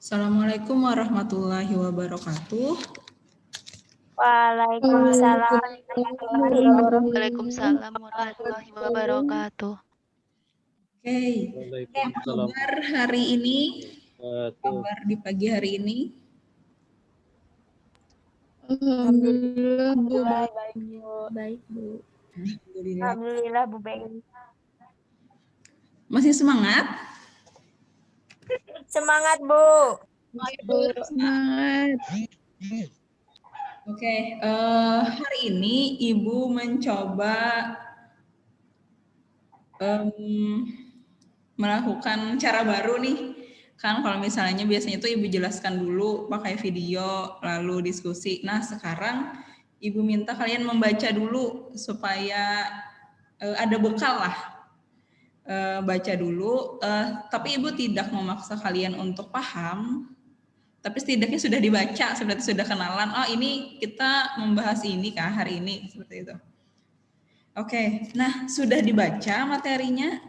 Assalamualaikum warahmatullahi wabarakatuh. Waalaikumsalam. Waalaikumsalam warahmatullahi wabarakatuh. Oke, kabar hari ini, kabar di pagi hari ini. Alhamdulillah Bu. Baik, Bu. Alhamdulillah Bu Beng. Masih semangat? Semangat Bu. Semangat. Oke, hari ini Ibu mencoba melakukan cara baru nih. Kan kalau misalnya biasanya itu Ibu jelaskan dulu pakai video, lalu diskusi. Nah, sekarang Ibu minta kalian membaca dulu supaya ada bekal lah. Baca dulu, tapi Ibu tidak memaksa kalian untuk paham, tapi setidaknya sudah dibaca, seperti sudah kenalan, oh ini kita membahas ini kah hari ini, seperti itu. Oke, nah sudah dibaca materinya?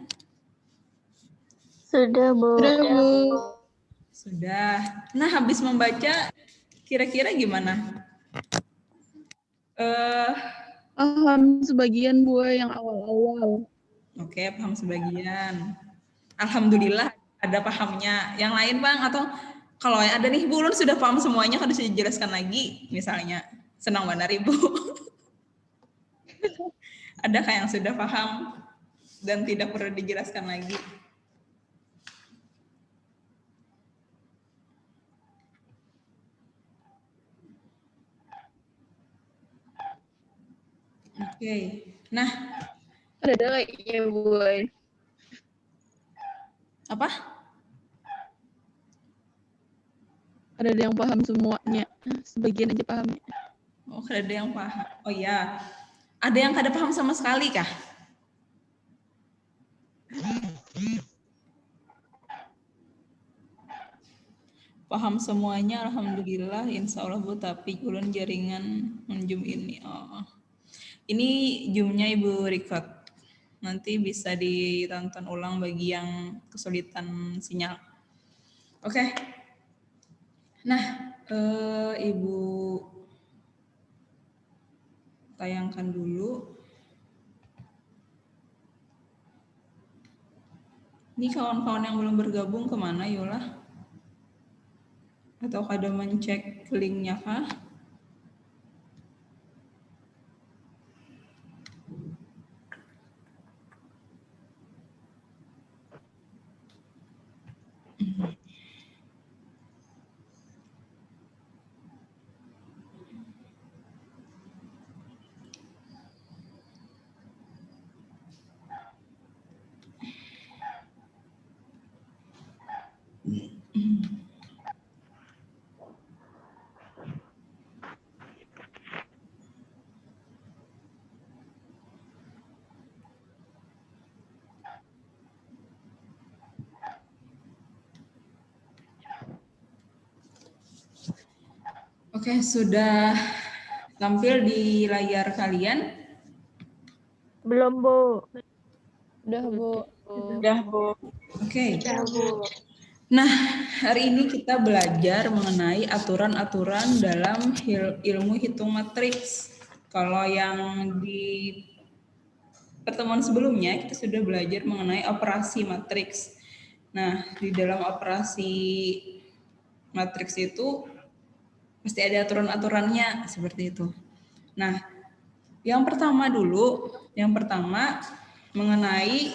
Sudah Bu. Sudah. Nah habis membaca, kira-kira gimana? Paham sebagian Bu yang awal-awal. Oke, paham sebagian. Alhamdulillah ada pahamnya. Yang lain Bang, atau kalau yang ada nih Bu Ulun sudah paham semuanya, harus dijelaskan lagi misalnya. Senang benar Ibu. Adakah yang sudah paham dan tidak perlu dijelaskan lagi? Oke, nah Ada kayaknya Bu. apa? Ada yang paham semuanya. Sebagian aja pahamnya. Oh, ada yang paham. Oh ya, ada yang kada paham sama sekali kah? Paham semuanya, alhamdulillah, insya Allah Bu. Tapi ulun jaringan Zoom ini. Oh. Ini Zoom-nya Ibu record. Nanti bisa ditonton ulang bagi yang kesulitan sinyal. Oke. Nah, Ibu tayangkan dulu. Ini kawan-kawan yang belum bergabung kemana Yola? Atau kada mencek linknya kah? Oke, sudah tampil di layar kalian? Belum Bu. Udah Bu. Sudah Bu. Oke. Sudah Bu. Nah, hari ini kita belajar mengenai aturan-aturan dalam ilmu hitung matriks. Kalau yang di pertemuan sebelumnya kita sudah belajar mengenai operasi matriks. Nah, di dalam operasi matriks itu pasti ada aturan-aturannya seperti itu. Nah, yang pertama mengenai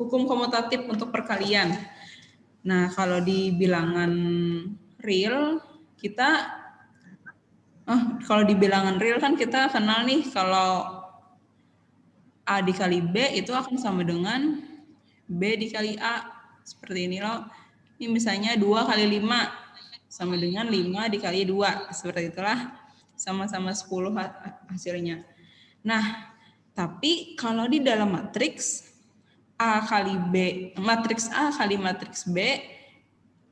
hukum komutatif untuk perkalian. Nah, kalau di bilangan real kan kita kenal nih kalau A dikali B itu akan sama dengan B dikali A. Seperti ini loh. Ini misalnya 2 kali 5 sama dengan 5 dikali 2. Seperti itulah. Sama-sama 10 hasilnya. Nah, tapi kalau di dalam matriks A kali B, matriks A kali matriks B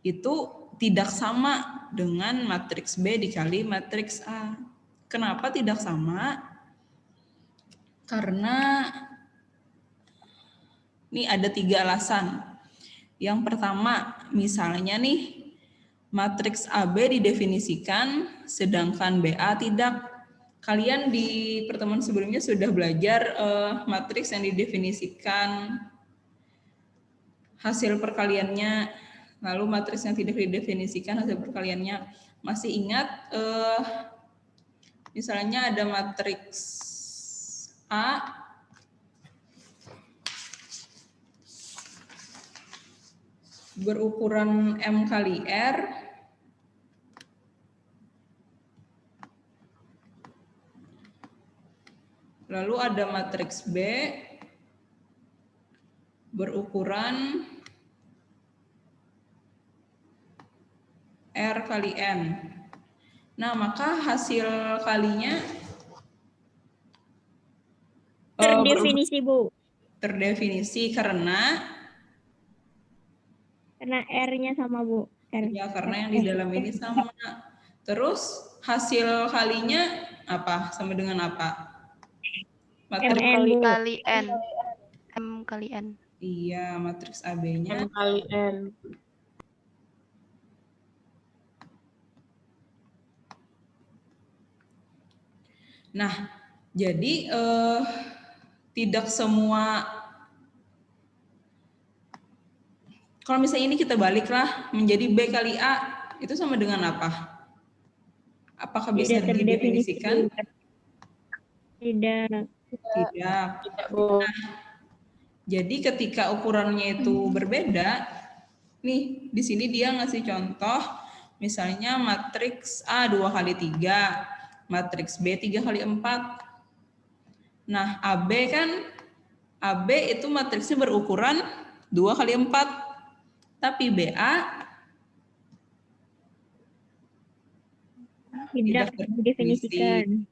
itu tidak sama dengan matriks B dikali matriks A. Kenapa tidak sama? Karena ini ada 3 alasan. Yang pertama, misalnya nih Matriks AB didefinisikan, sedangkan BA tidak. Kalian di pertemuan sebelumnya sudah belajar matriks yang didefinisikan, hasil perkaliannya, lalu matriks yang tidak didefinisikan, hasil perkaliannya. Masih ingat misalnya ada matriks A berukuran M kali R, lalu ada matriks B berukuran R kali N. Nah, maka hasil kalinya Terdefinisi, Bu. terdefinisi karena R-nya sama, Bu. ya karena yang di dalam ini sama. Terus hasil kalinya apa? Sama dengan apa? Matriks MN, Bu. Kali N. M kali N. Iya, matriks AB-nya M kali N. Nah, jadi tidak semua, kalau misalnya ini kita baliklah menjadi B kali A, itu sama dengan apa? Apakah bisa Tidak terdefinisi. didefinisikan? Tidak. Tidak. Nah, jadi ketika ukurannya itu berbeda, nih di sini dia ngasih contoh, misalnya matriks A 2 kali 3, matriks B 3 kali 4. Nah, AB itu matriksnya berukuran 2 kali 4. Tapi BA Tidak didefinisikan.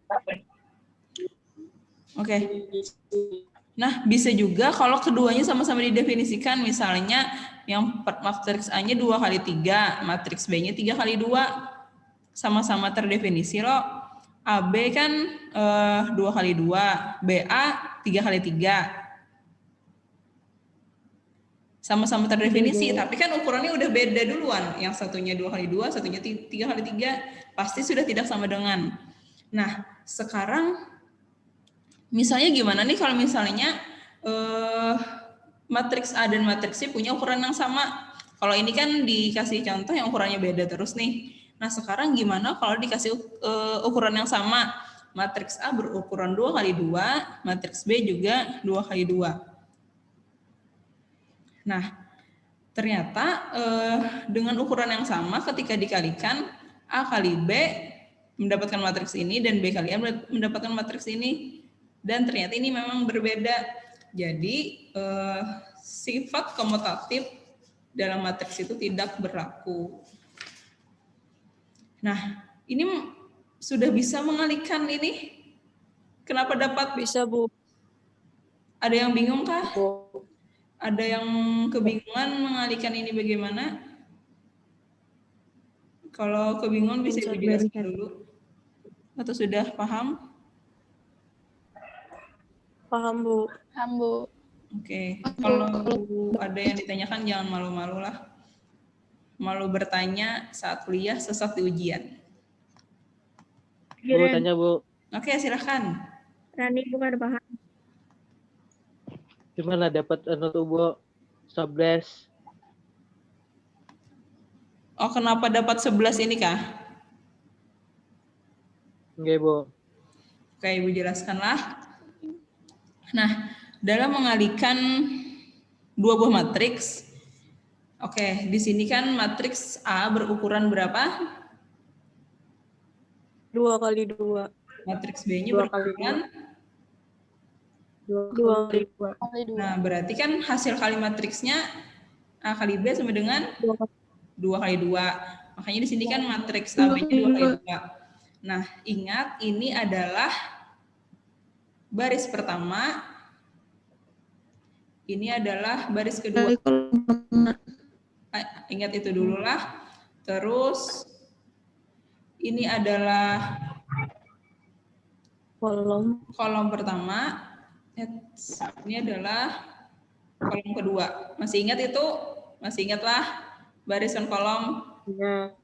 Oke. Nah, bisa juga kalau keduanya sama-sama didefinisikan, misalnya yang matriks A-nya 2 kali 3, matriks B-nya 3 kali 2, sama-sama terdefinisi loh. AB kan 2 kali 2, BA 3 kali 3. Sama-sama terdefinisi, tapi kan ukurannya udah beda duluan. Yang satunya 2 kali 2, satunya 3 kali 3, pasti sudah tidak sama dengan. Nah, sekarang misalnya gimana nih kalau misalnya matriks A dan matriks C punya ukuran yang sama. Kalau ini kan dikasih contoh yang ukurannya beda terus nih. Nah, sekarang gimana kalau dikasih ukuran yang sama? Matriks A berukuran 2 kali 2, matriks B juga 2 kali 2. Nah, ternyata dengan ukuran yang sama ketika dikalikan, A kali B mendapatkan matriks ini dan B kali A mendapatkan matriks ini. Dan ternyata ini memang berbeda. Jadi sifat komutatif dalam matriks itu tidak berlaku. Nah, ini sudah bisa mengalihkan ini? Kenapa dapat? Bisa, Bu. Ada yang bingung kah? Ada yang kebingungan mengalihkan ini bagaimana? Kalau kebingungan bisa Ibu jelaskan dulu. Atau sudah paham? Paham, Bu. Paham, Bu. Oke. Kalau ada yang ditanyakan jangan malu-malu lah. Malu bertanya saat kuliah, sesat di ujian. Bu, tanya Bu. Oke, silahkan. Rani bukan paham. Gimana dapat tuh Bu? 11. Oh, kenapa dapat 11 ini kah? Enggak, Bu. Oke, Ibu jelaskanlah. Nah, dalam mengalihkan dua buah matriks, oke, di sini kan matriks A berukuran berapa? 2 kali 2. Matriks B-nya berukuran 2 kali 2. Nah, berarti kan hasil kali matriksnya A kali B sama dengan 2 kali 2. Makanya di sini kan matriks AB-nya 2 kali 2. Nah, ingat ini adalah baris pertama. Ini adalah baris kedua. Ingat itu dulu lah. Terus ini adalah kolom pertama. Ini adalah kolom kedua. Masih ingat itu? Masih ingatlah barisan kolom? Ya.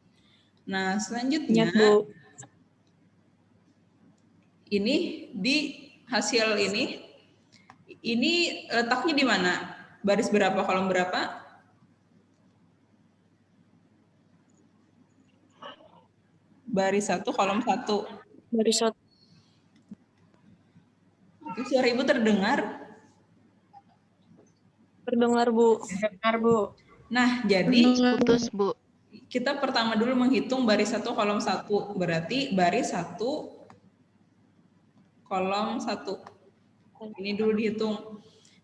Nah, selanjutnya Ingat, Bu. ini di hasil ini letaknya di mana? Baris berapa, kolom berapa? Baris 1, kolom 1. Baris 1. Oke, suara Ibu terdengar? Terdengar, Bu. Dengar, Bu. Nah, jadi Putus, Bu. kita pertama dulu menghitung baris 1, kolom 1. Berarti baris 1, kolom 1. Ini dulu dihitung.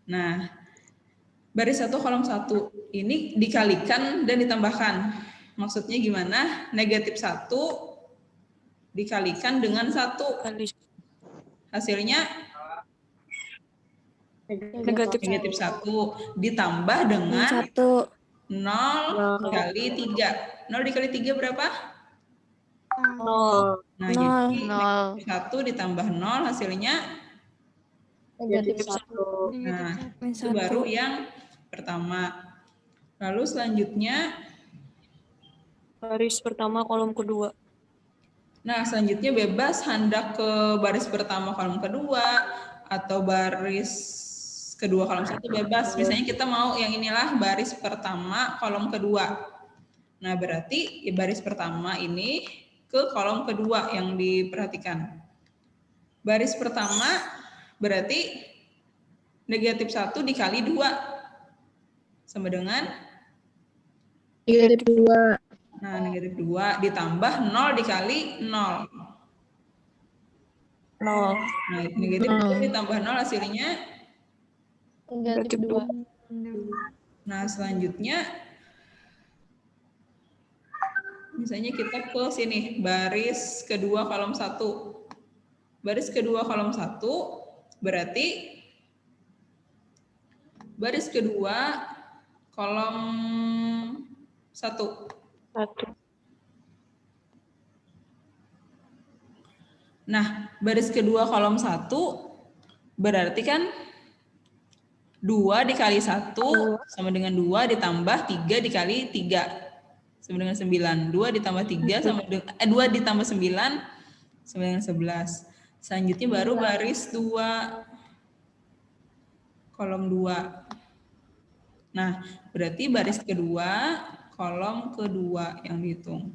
Nah, baris 1, kolom 1. Ini dikalikan dan ditambahkan. Maksudnya gimana? Negatif 1 dikalikan dengan 1. Hasilnya negatif 1 ditambah dengan 1. 0 kali 3. 0 dikali 3 berapa? 0. Nah, Nol. jadi negatif 1 ditambah 0 hasilnya. Negatif 1. Nah, itu baru yang pertama. Lalu selanjutnya, Baris pertama, kolom kedua. nah selanjutnya bebas hendak ke baris pertama kolom kedua atau baris kedua kolom 1 bebas. Misalnya kita mau yang inilah baris pertama kolom kedua. Nah, berarti ya baris pertama ini ke kolom kedua yang diperhatikan. Baris pertama berarti negatif 1 dikali 2 sama dengan Negatif 2. nah negatif 2 ditambah 0 dikali 0. 0. Nah, negatif 2 ditambah 0 hasilnya. Negatif 2. Nah, selanjutnya misalnya kita ke sini, baris kedua kolom 1. Baris kedua kolom 1 berarti baris kedua kolom 1. 1. Nah, baris kedua kolom 1 berarti kan 2 dikali 1 sama dengan 2 ditambah 3 dikali 3 sama dengan 9. 2 ditambah 3 sama dengan 2 ditambah 9 sama dengan 11. Selanjutnya baru baris 2 kolom 2. Nah, berarti baris kedua kolom kedua yang dihitung.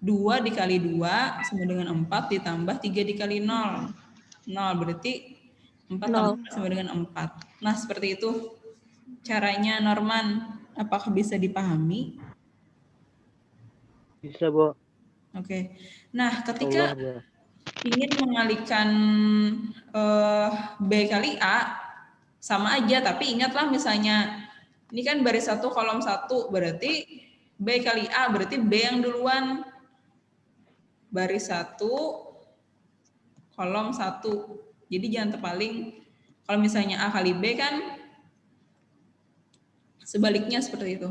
2 dikali 2 sama dengan 4 ditambah 3 dikali 0. 0 berarti 4 tambah sama dengan 4. Nah, seperti itu caranya, Norman. Apakah bisa dipahami? Bisa, Bu. Oke. Nah, ketika Allah, ingin mengalihkan B kali A, sama aja. Tapi ingatlah misalnya, ini kan baris 1 kolom 1, berarti B kali A, berarti B yang duluan. Baris 1 kolom 1. Jadi jangan terpaling. Kalau misalnya A kali B kan sebaliknya seperti itu.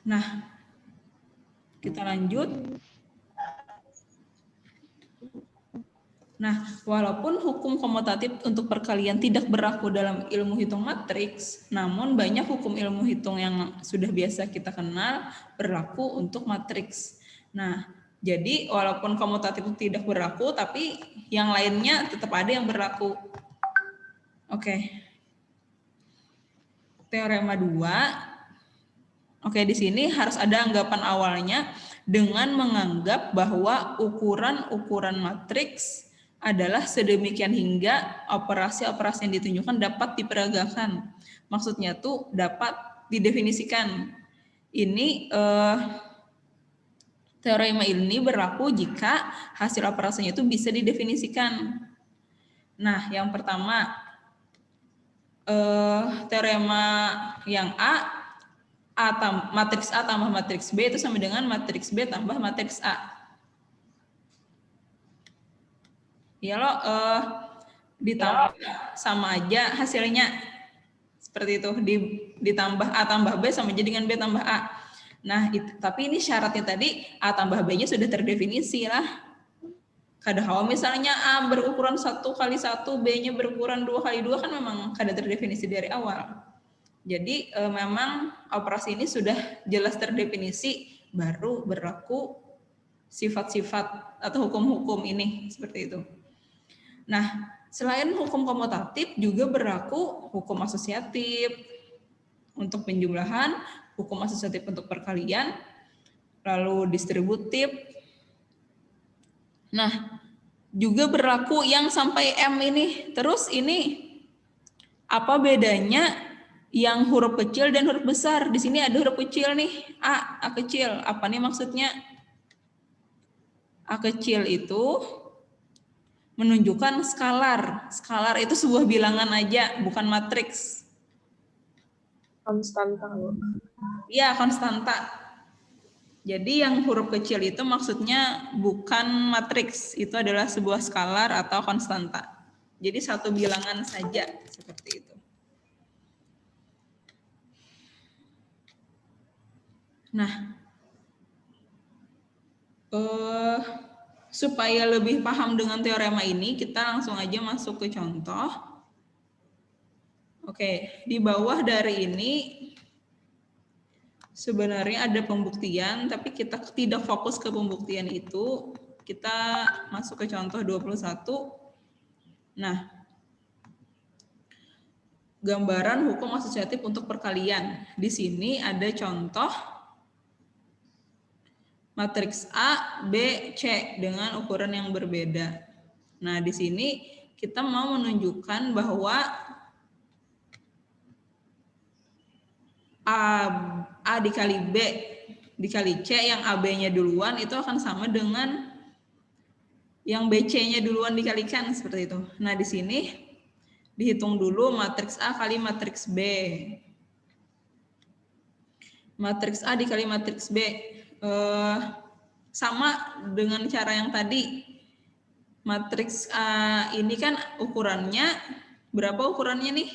Nah, kita lanjut. Nah, walaupun hukum komutatif untuk perkalian tidak berlaku dalam ilmu hitung matriks, namun banyak hukum ilmu hitung yang sudah biasa kita kenal berlaku untuk matriks. Nah, jadi walaupun komutatif tidak berlaku, tapi yang lainnya tetap ada yang berlaku. Oke. Teorema 2. Oke, di sini harus ada anggapan awalnya dengan menganggap bahwa ukuran-ukuran matriks adalah sedemikian hingga operasi-operasi yang ditunjukkan dapat diperagakan. Maksudnya tuh dapat didefinisikan. Ini teorema ini berlaku jika hasil operasinya itu bisa didefinisikan. Nah, yang pertama teorema yang matriks A tambah matriks B itu sama dengan matriks B tambah matriks A. Ya lo ditambah sama aja hasilnya seperti itu, ditambah A tambah B sama aja dengan B tambah A. Nah, tapi ini syaratnya tadi A tambah B-nya sudah terdefinisi lah. Kalau misalnya A berukuran 1 kali 1, B-nya berukuran 2 kali 2 kan memang kada terdefinisi dari awal. Jadi memang operasi ini sudah jelas terdefinisi, baru berlaku sifat-sifat atau hukum-hukum ini seperti itu. Nah, selain hukum komutatif juga berlaku hukum asosiatif untuk penjumlahan, hukum asosiatif untuk perkalian, lalu distributif. Nah, juga berlaku yang sampai M ini. Terus ini apa bedanya yang huruf kecil dan huruf besar? Di sini ada huruf kecil nih, A kecil. Apa nih maksudnya? A kecil itu menunjukkan skalar. Skalar itu sebuah bilangan aja, bukan matriks. Konstanta. Iya, konstanta. Jadi yang huruf kecil itu maksudnya bukan matriks, itu adalah sebuah skalar atau konstanta. Jadi satu bilangan saja, seperti itu. Nah, supaya lebih paham dengan teorema ini, kita langsung aja masuk ke contoh. Oke, di bawah dari ini sebenarnya ada pembuktian, tapi kita tidak fokus ke pembuktian itu. Kita masuk ke contoh 21. Nah, gambaran hukum asosiatif untuk perkalian. Di sini ada contoh matriks A, B, C dengan ukuran yang berbeda. Nah, di sini kita mau menunjukkan bahwa A dikali B dikali C yang AB-nya duluan itu akan sama dengan yang BC-nya duluan dikalikan, seperti itu. Nah, di sini dihitung dulu matriks A kali matriks B. Matriks A dikali matriks B. Sama dengan cara yang tadi. Matriks A ini kan ukurannya, berapa ukurannya nih?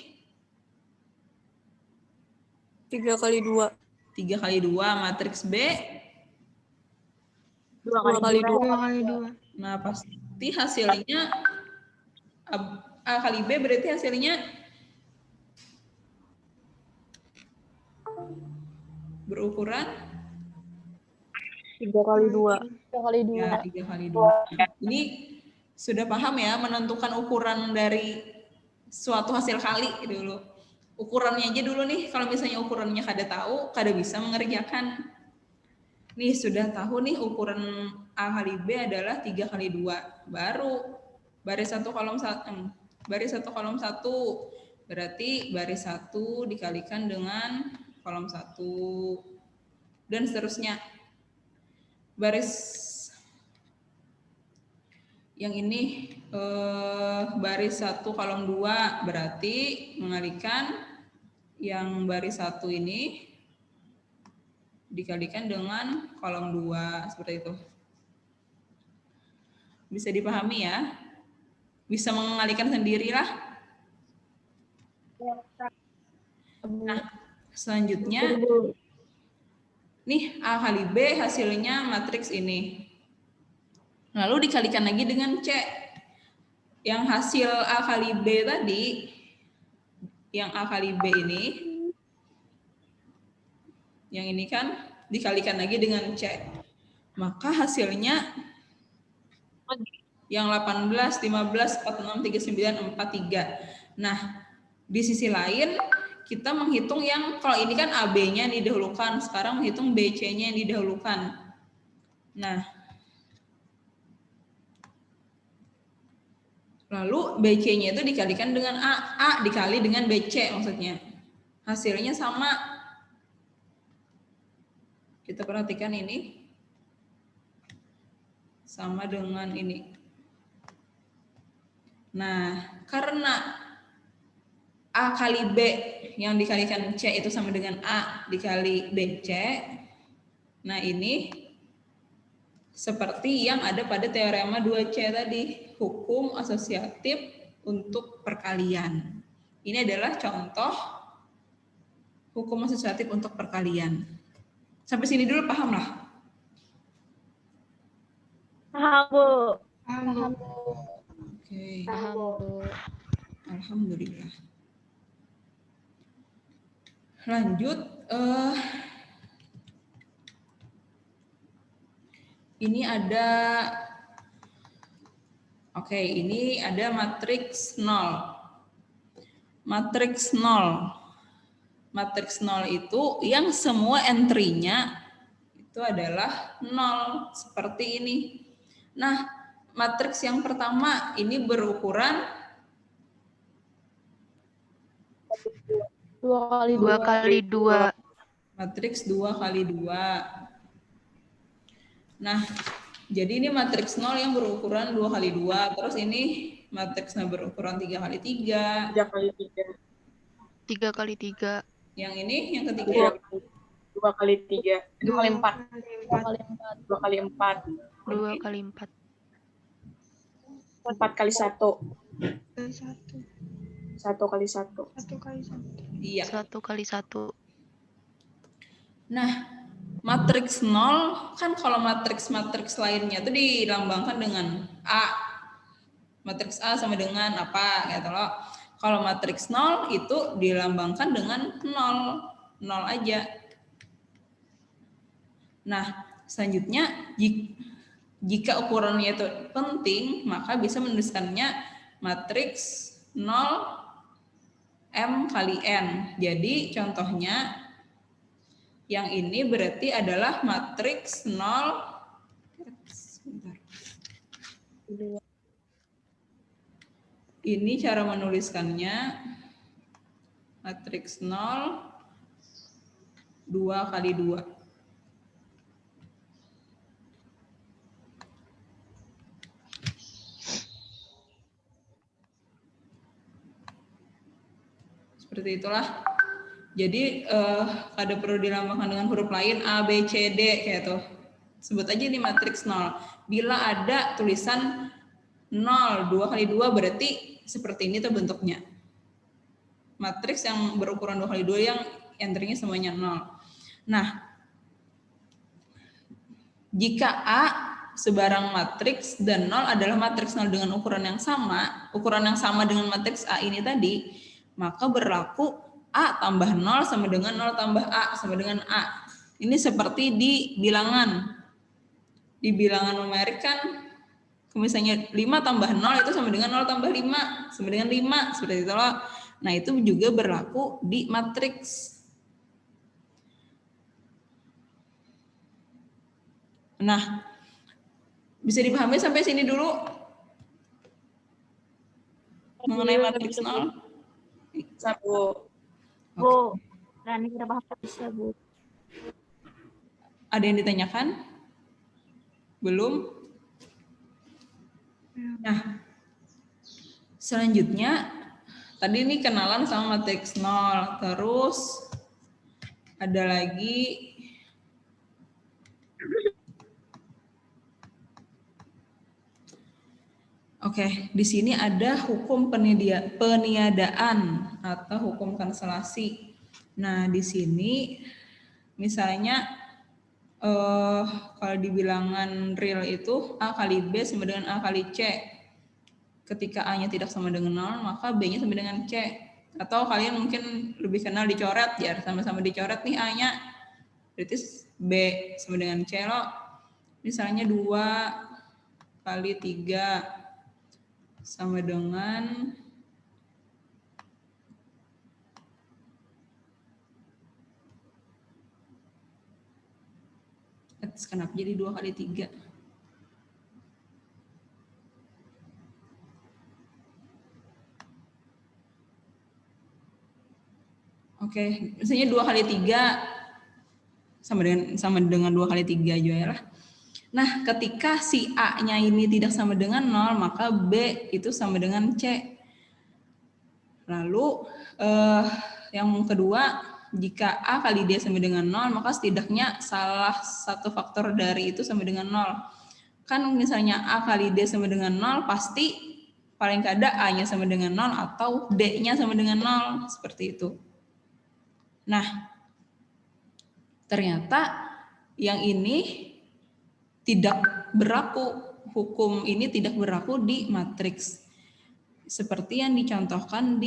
3 kali 2. 3 kali 2. Matriks B? 2 kali 2. Nah, pasti hasilnya A kali B berarti hasilnya berukuran 3 kali 2. 3 kali 2. ya 3 kali 2. Ini sudah paham ya menentukan ukuran dari suatu hasil kali dulu. Ukurannya aja dulu nih, kalau misalnya ukurannya kada tahu, kada bisa mengerjakan. Nih sudah tahu nih ukuran A kali B adalah 3 kali 2. Baru baris 1 kolom 1. Baris 1 kolom 1. Berarti baris 1 dikalikan dengan kolom 1. Dan seterusnya. Baris yang ini baris 1 kolom 2 berarti mengalikan yang baris 1 ini dikalikan dengan kolom 2 seperti itu. Bisa dipahami ya? Bisa mengalikan sendirilah. Nah, selanjutnya nih A kali B hasilnya matriks ini. Lalu dikalikan lagi dengan C. Yang hasil A kali B tadi, yang A kali B ini, yang ini kan dikalikan lagi dengan C. Maka hasilnya yang 18, 15, 46, 39, 43. Nah, di sisi lain kita menghitung yang, kalau ini kan AB-nya yang didahulukan, sekarang menghitung BC-nya yang didahulukan. Nah, lalu BC-nya itu dikalikan dengan A dikali dengan BC maksudnya. Hasilnya sama. Kita perhatikan ini. Sama dengan ini. Nah, karena A kali B yang dikalikan C itu sama dengan A dikali BC. Nah, ini seperti yang ada pada teorema 2C tadi, hukum asosiatif untuk perkalian. Ini adalah contoh hukum asosiatif untuk perkalian. Sampai sini dulu paham lah? Paham, Bu. Paham, Bu. Oke. Paham, Bu. Alhamdulillah. Lanjut, ini ada, oke, ini ada matriks 0. Matriks 0. Matriks 0 itu yang semua entry-nya itu adalah 0, seperti ini. Nah, matriks yang pertama ini berukuran 2x2. matriks 2x2. Nah, jadi ini matriks 0 yang berukuran 2x2. Terus ini matriksnya berukuran 3x3. 3x3. 3x3. Yang ini yang ketiga 2x3. 2x4. 2x4. 2x4. 4x1. 1x1. Iya. 1x1. Nah, matriks 0 kan kalau matriks lainnya itu dilambangkan dengan A. Matriks A sama dengan apa gitu loh. Kalau matriks 0 itu dilambangkan dengan 0. 0 aja. Nah, selanjutnya jika ukurannya itu penting, maka bisa menuliskannya matriks 0 M kali N. Jadi contohnya yang ini berarti adalah matriks 0. Sebentar. Ini cara menuliskannya. Matriks 0 2x2. Seperti itulah. Jadi ada perlu dilambangkan dengan huruf lain A, B, C, D kayak tuh. Sebut aja ini matriks 0. Bila ada tulisan 0, 2x2 berarti seperti ini tuh bentuknya. Matriks yang berukuran 2x2 yang entry-nya semuanya 0. Nah, jika A sebarang matriks dan 0 adalah matriks 0 dengan ukuran yang sama dengan matriks A ini tadi, maka berlaku A tambah 0 sama dengan 0 tambah A sama dengan A. Ini seperti di bilangan. Di bilangan numerik kan, misalnya 5 tambah 0 itu sama dengan 0 tambah 5, sama dengan 5, seperti itu loh. Nah, itu juga berlaku di matriks. Nah, bisa dipahami sampai sini dulu mengenai matriks 0? Bisa, Bu. Bu, Rani kita paham bisa, Bu. Ada yang ditanyakan? Belum? Nah, selanjutnya tadi ini kenalan sama matriks 0. Terus ada lagi Oke, di sini ada hukum peniadaan atau hukum kanselasi. Nah, di sini misalnya kalau di bilangan real itu A kali B sama dengan A kali C. Ketika A-nya tidak sama dengan 0, maka B-nya sama dengan C. Atau kalian mungkin lebih kenal dicoret, ya sama-sama dicoret nih A-nya. Berarti B sama dengan C loh. Misalnya 2 kali 3 sama dengan kenapa jadi 2 kali 3? Oke, misalnya 2 kali 3 sama dengan 2 kali 3 aja ya lah. Nah, ketika si A-nya ini tidak sama dengan 0, maka B itu sama dengan C. Lalu yang kedua, jika A kali D sama dengan 0, maka setidaknya salah satu faktor dari itu sama dengan 0. Kan misalnya A kali D sama dengan 0, pasti paling kada A-nya sama dengan 0 atau D-nya sama dengan 0, seperti itu. Nah, ternyata yang ini tidak berlaku, hukum ini tidak berlaku di matriks. Seperti yang dicontohkan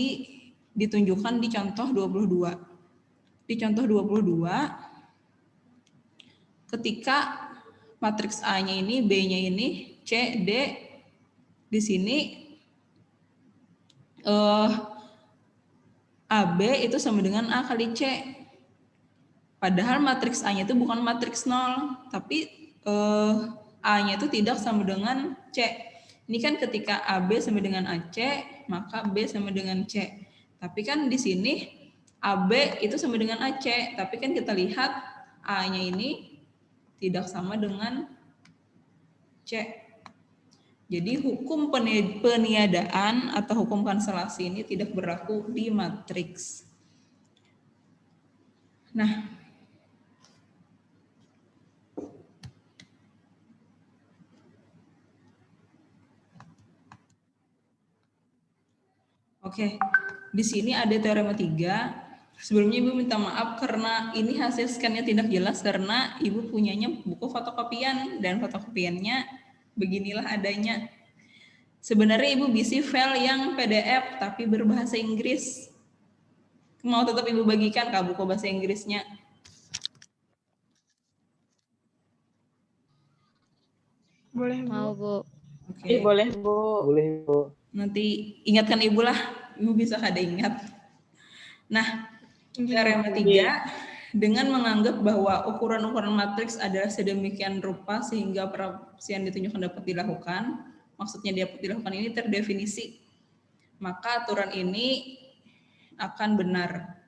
ditunjukkan di contoh 22. di contoh 22, ketika matriks A-nya ini, B-nya ini, C, D, di sini AB itu sama dengan A kali C. Padahal matriks A-nya itu bukan matriks 0, tapi A-nya itu tidak sama dengan C. Ini kan ketika AB sama dengan AC, maka B sama dengan C. Tapi kan di sini AB itu sama dengan AC, tapi kan kita lihat A-nya ini tidak sama dengan C. Jadi hukum peniadaan atau hukum kanselasi ini tidak berlaku di matriks. Nah, oke, di sini ada teorema 3. Sebelumnya Ibu minta maaf karena ini hasil scan-nya tidak jelas karena Ibu punyanya buku fotokopian dan fotokopiannya beginilah adanya. Sebenarnya Ibu bisa file yang PDF tapi berbahasa Inggris. Mau tetap Ibu bagikan ke buku bahasa Inggrisnya? Boleh, Bu. Mau, Bu. Oke. Boleh, Bu. Boleh, Bu. Nanti ingatkan Ibu lah. Ibu bisa kada ingat. Nah, teorema 3 dengan menganggap bahwa ukuran-ukuran matriks adalah sedemikian rupa sehingga perapresian ditunjukkan dapat dilakukan, maksudnya dapat dilakukan ini terdefinisi, maka aturan ini akan benar.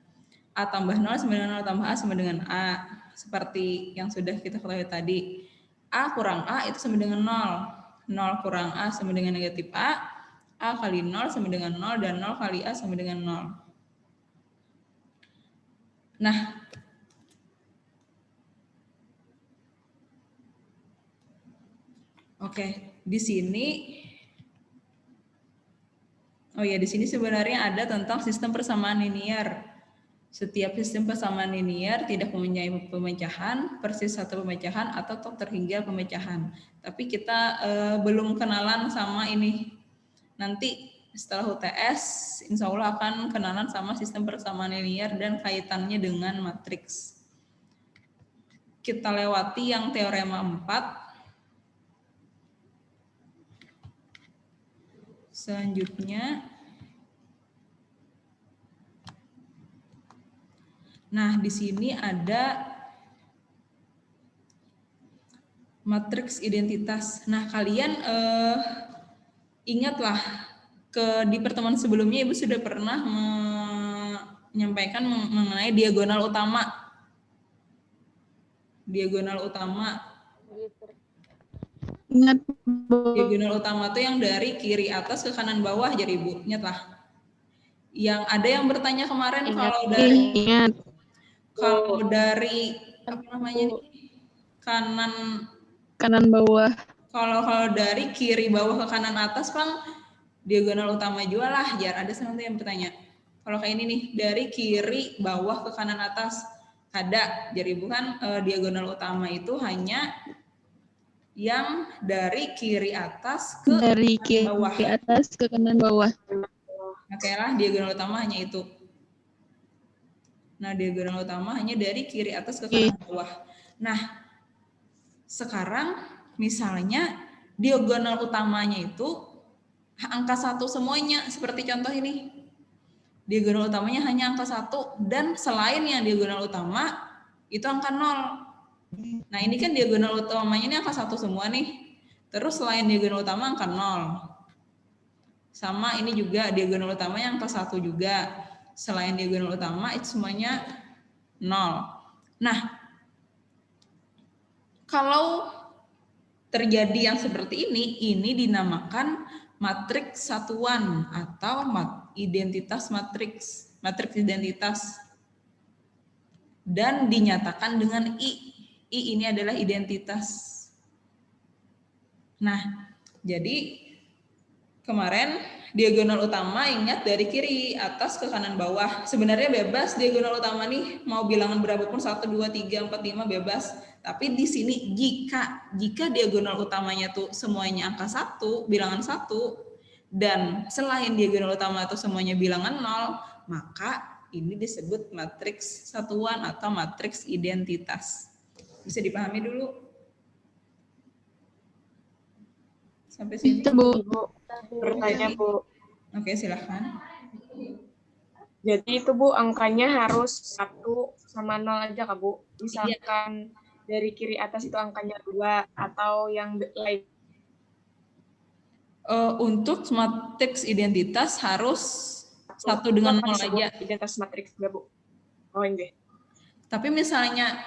A tambah 0 sama dengan 0 tambah A sama dengan A. Seperti yang sudah kita ketahui tadi. A kurang A itu sama dengan 0. 0 kurang A sama dengan negatif A. A kali 0 sama dengan 0 dan 0 kali A sama dengan 0. Nah, oke, di sini di sini sebenarnya ada tentang sistem persamaan linier. Setiap sistem persamaan linier tidak mempunyai pemecahan, persis satu pemecahan atau terhingga pemecahan. Tapi kita belum kenalan sama ini. Nanti setelah UTS, insya Allah akan kenalan sama sistem persamaan linier dan kaitannya dengan matriks. Kita lewati yang teorema 4. Selanjutnya, nah di sini ada matriks identitas. Nah kalian ingatlah di pertemuan sebelumnya Ibu sudah pernah menyampaikan mengenai diagonal utama. Diagonal utama. Ingat, Diagonal utama itu yang dari kiri atas ke kanan bawah, jadi Ibu. Ingatlah. Yang ada yang bertanya kemarin kalau dari apa namanya nih? Kanan bawah. Kalau dari kiri bawah ke kanan atas, Bang, diagonal utama juga lah, jar ada sesuatu yang bertanya. Kalau kayak ini nih, dari kiri bawah ke kanan atas ada, jadi bukan diagonal utama itu hanya yang dari kiri atas ke bawah. Atas ke kanan bawah. Oke lah, diagonal utama hanya itu. Nah, diagonal utama hanya dari kiri atas ke kanan bawah. Nah, sekarang misalnya diagonal utamanya itu angka 1 semuanya, seperti contoh ini. Diagonal utamanya hanya angka 1 dan selain yang diagonal utama itu angka 0. Nah, ini kan diagonal utamanya ini angka 1 semua nih. Terus selain diagonal utama angka 0. Sama ini juga diagonal utamanya angka 1 juga. Selain diagonal utama itu semuanya 0. Nah, kalau terjadi yang seperti ini dinamakan matriks satuan atau identitas matriks identitas, dan dinyatakan dengan I ini adalah identitas. Nah, jadi kemarin diagonal utama ingat dari kiri atas ke kanan bawah. Sebenarnya bebas diagonal utama nih mau bilangan berapapun 1, 2, 3, 4, 5 bebas. Tapi di sini jika diagonal utamanya tuh semuanya angka 1, bilangan 1, dan selain diagonal utama itu semuanya bilangan 0, maka ini disebut matriks satuan atau matriks identitas. Bisa dipahami dulu? Sampai sini? Bisa, Bu. Bertanya, Bu. Oke, silahkan. Jadi itu, Bu, angkanya harus 1 sama 0 aja, Kak, Bu? Misalkan dari kiri atas itu angkanya 2 atau yang lain? Untuk matriks identitas harus 1 dengan 0 aja. Identitas matriks enggak, Bu? Oh, ini. Tapi misalnya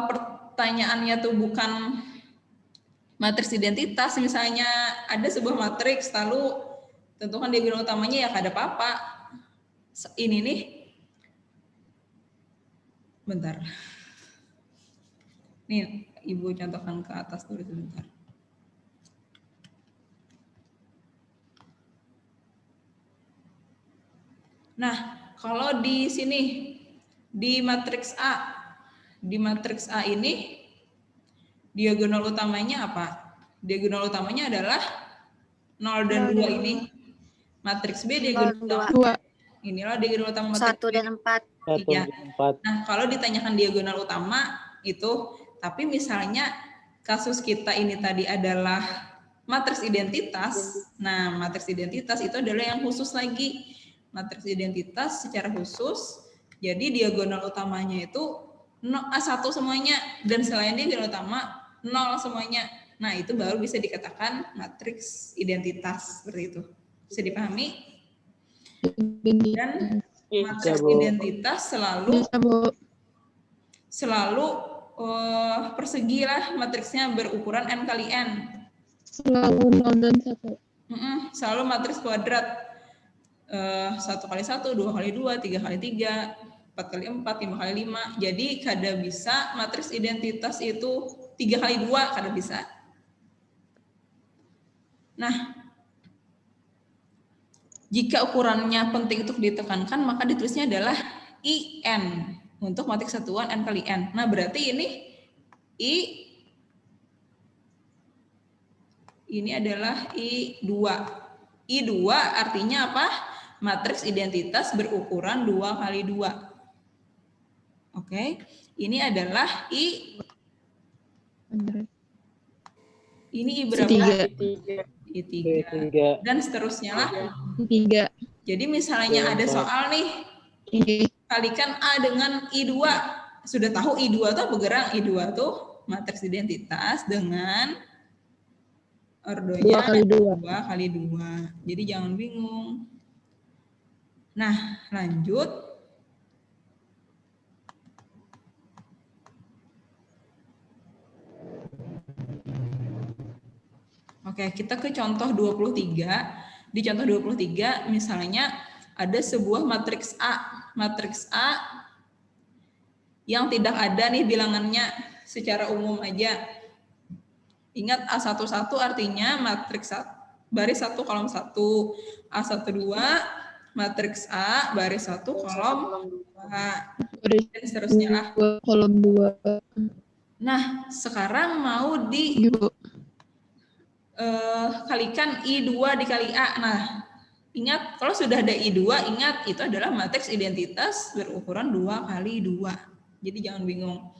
pertanyaannya tuh bukan matriks identitas, misalnya ada sebuah matriks, lalu tentukan diagonal utamanya, ya nggak ada apa-apa. Ini nih, bentar. Nih, Ibu contohkan ke atas dulu sebentar. Nah, kalau di sini, di matriks A ini, diagonal utamanya apa? Diagonal utamanya adalah 0 dan 2 ini. Matriks B diagonal utama. Inilah diagonal utama matriks 1 dan 4. Iya. Nah, kalau ditanyakan diagonal utama itu, tapi misalnya kasus kita ini tadi adalah matriks identitas. Nah, matriks identitas itu adalah yang khusus lagi. Matriks identitas secara khusus, jadi diagonal utamanya itu 1 semuanya, dan selain diagonal utama 0 semuanya. Nah, itu baru bisa dikatakan matriks identitas, seperti itu. Bisa dipahami? Dan matriks identitas selalu persegi lah, matriksnya berukuran n kali n. Selalu 0 dan 1. Selalu matriks kuadrat. 1 kali 1, 2 kali 2, 3 kali 3, 4 kali 4, 5 kali 5. Jadi kada bisa matriks identitas itu 3 kali 2, kada bisa. Nah, jika ukurannya penting untuk ditekankan, maka ditulisnya adalah IN untuk matriks satuan n kali n. Nah, berarti ini adalah I2. I2 artinya apa? Matriks identitas berukuran 2 kali 2. Oke, ini adalah ini I berapa? I3. Dan seterusnya lah. I3. Jadi misalnya ada soal nih, kalikan A dengan I2. Sudah tahu I2 tuh bergerak. I2 tuh matriks identitas dengan ordonya 2 kali 2. Jadi jangan bingung. Nah, lanjut. Oke, kita ke contoh 23. Di contoh 23 misalnya ada sebuah matriks A. Matriks A yang tidak ada nih bilangannya, secara umum aja. Ingat A11 artinya matriks baris 1 kolom 1. A12 matriks A baris 1 kolom 2. Dan seterusnya lah. Kolom 2. Nah, sekarang mau kalikan I2 dikali A. Nah, ingat kalau sudah ada I2, ingat itu adalah matriks identitas berukuran 2 kali 2. Jadi jangan bingung.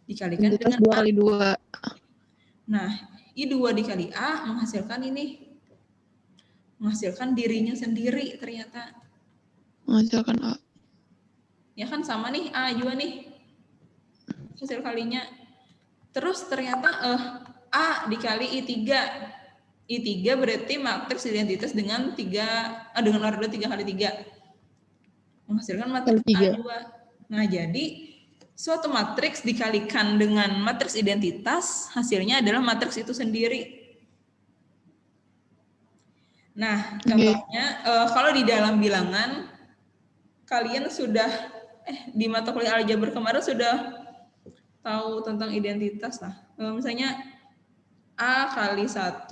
Dikalikan dengan 2 kali 2. Nah, I2 dikali A menghasilkan ini. Menghasilkan dirinya sendiri ternyata. Menghasilkan A. Ya kan sama nih, A juga nih. Hasil kalinya. Terus ternyata A dikali I3. I3 berarti matriks identitas dengan dengan order 3 kali 3. Menghasilkan matriks A2. Nah, jadi suatu matriks dikalikan dengan matriks identitas, hasilnya adalah matriks itu sendiri. Nah, contohnya kalau di dalam bilangan, kalian sudah di mata kuliah aljabar kemarin sudah tahu tentang identitas lah. Misalnya A kali 1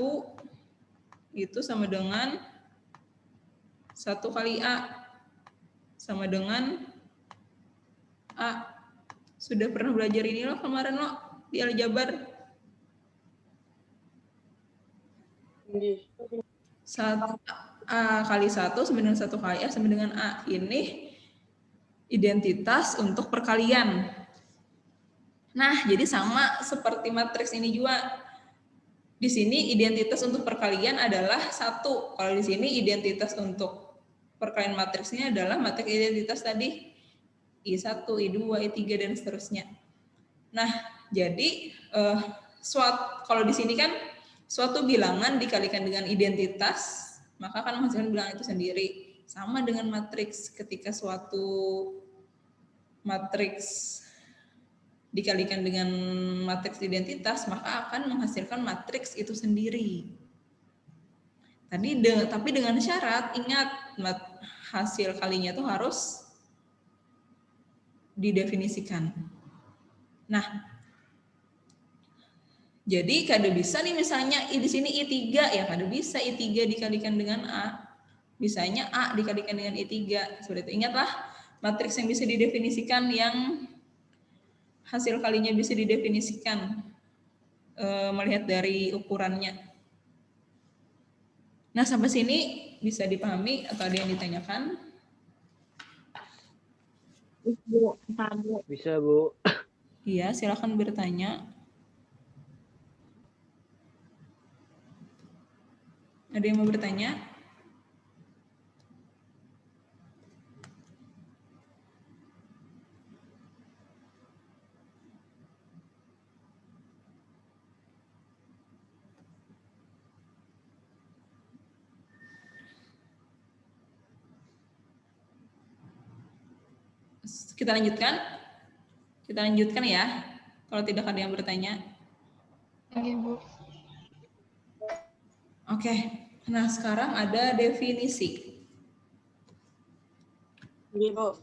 itu sama dengan 1 kali A sama dengan A. Sudah pernah belajar ini loh kemarin loh di aljabar. A kali 1 sama dengan 1 kali A sama dengan A. Ini identitas untuk perkalian. Nah, jadi sama seperti matriks ini juga. Di sini identitas untuk perkalian adalah 1. Kalau di sini identitas untuk perkalian matriksnya adalah matriks identitas tadi. I1, I2, I3, dan seterusnya. Nah, jadi kalau di sini kan suatu bilangan dikalikan dengan identitas, maka akan menghasilkan bilangan itu sendiri. Sama dengan matriks, ketika suatu matriks dikalikan dengan matriks identitas, maka akan menghasilkan matriks itu sendiri. Tapi dengan syarat, ingat, hasil kalinya itu harus didefinisikan. Nah, jadi kada bisa nih misalnya di sini I3, ya kada bisa I3 dikalikan dengan A. Bisanya A dikalikan dengan I3. Seperti itu. Ingatlah, matriks yang bisa didefinisikan, yang hasil kalinya bisa didefinisikan melihat dari ukurannya. Nah, sampai sini bisa dipahami atau ada yang ditanyakan? Bu. Bisa, Bu. Iya, silakan bertanya. Ada yang mau bertanya? Kita lanjutkan? Kita lanjutkan ya, kalau tidak ada yang bertanya. Oke, Bu. Oke, nah sekarang ada definisi. Iya, Bu.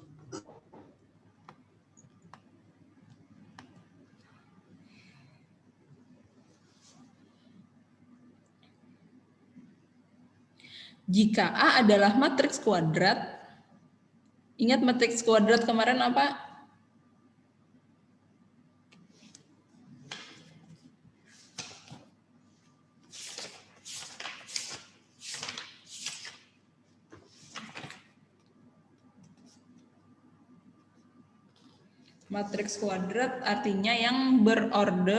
Jika A adalah matriks kuadrat, ingat matriks kuadrat kemarin apa? Matriks kuadrat artinya yang berorde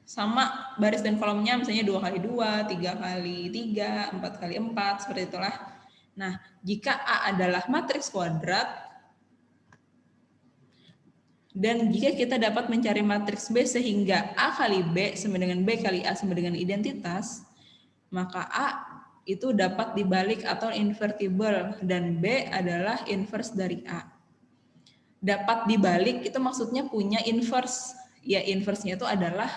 sama baris dan kolomnya, misalnya 2x2, 3x3, 4x4, seperti itulah. Nah, jika A adalah matriks kuadrat, dan jika kita dapat mencari matriks B sehingga A kali B sama dengan B kali A sama dengan identitas, maka A itu dapat dibalik atau invertible, dan B adalah inverse dari A. Dapat dibalik itu maksudnya punya inverse. Ya, inverse-nya itu adalah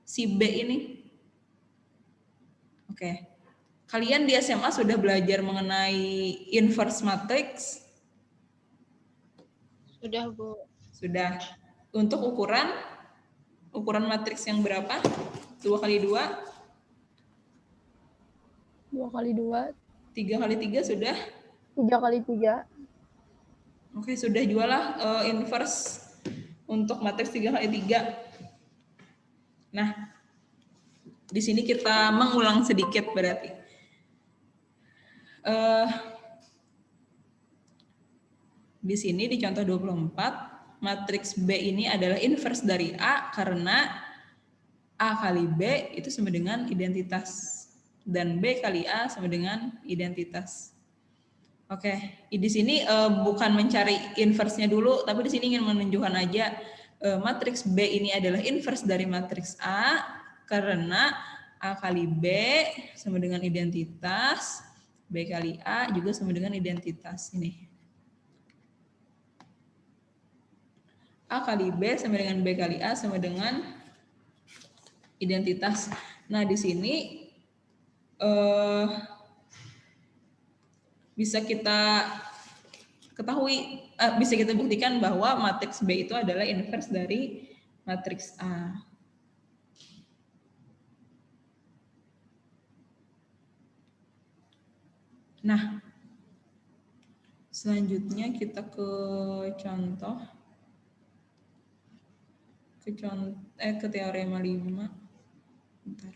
si B ini. Oke. Kalian di SMA sudah belajar mengenai inverse matrix? Sudah, Bu. Sudah. Untuk ukuran matriks yang berapa? 2x2? 2x2. 3x3 sudah? 3x3. Oke, sudah jualah inverse untuk matriks 3x3. Nah, di sini kita mengulang sedikit berarti. Di sini di contoh 24, matriks B ini adalah inverse dari A karena A kali B itu sama dengan identitas. Dan B kali A sama dengan identitas. Oke, di sini bukan mencari inverse-nya dulu, tapi di sini ingin menunjukkan aja matriks B ini adalah inverse dari matriks A karena A kali B sama dengan identitas, B kali A juga sama dengan identitas ini. A kali B sama dengan B kali A sama dengan identitas. Nah, di sini bisa kita ketahui, bisa kita buktikan bahwa matriks B itu adalah inverse dari matriks A. Nah, selanjutnya kita ke contoh. Ke teorema 5. Bentar.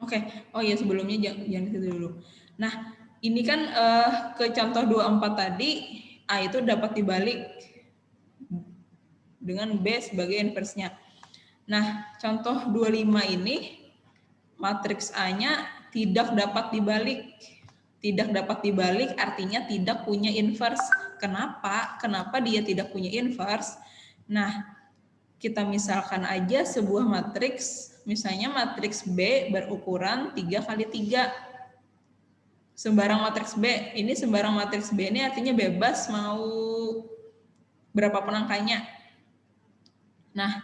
Oke. Oh ya, sebelumnya jangan itu dulu. Nah, ini kan ke contoh 24 tadi, A itu dapat dibalik dengan B sebagai inverse-nya. Nah, contoh 25 ini, matriks A-nya tidak dapat dibalik. Tidak dapat dibalik artinya tidak punya inverse. Kenapa? Kenapa dia tidak punya inverse? Nah, kita misalkan aja sebuah matriks, misalnya matriks B berukuran 3 kali 3. Sembarang matriks B, ini sembarang matriks B ini artinya bebas mau berapa penangkanya. Nah,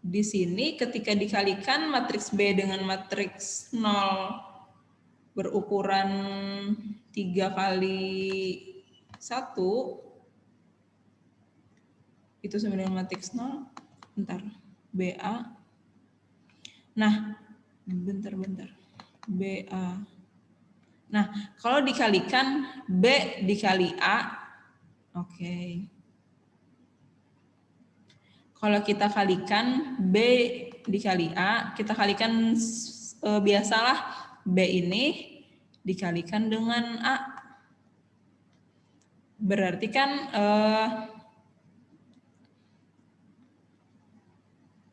di sini ketika dikalikan matriks B dengan matriks 0 berukuran 3 kali 1, itu sebenarnya matriks 0, bentar, BA. Nah, bentar. BA. Nah, kalau dikalikan B dikali A, oke. Kalau kita kalikan B dikali A, kita kalikan biasalah B ini dikalikan dengan A. Berarti kan,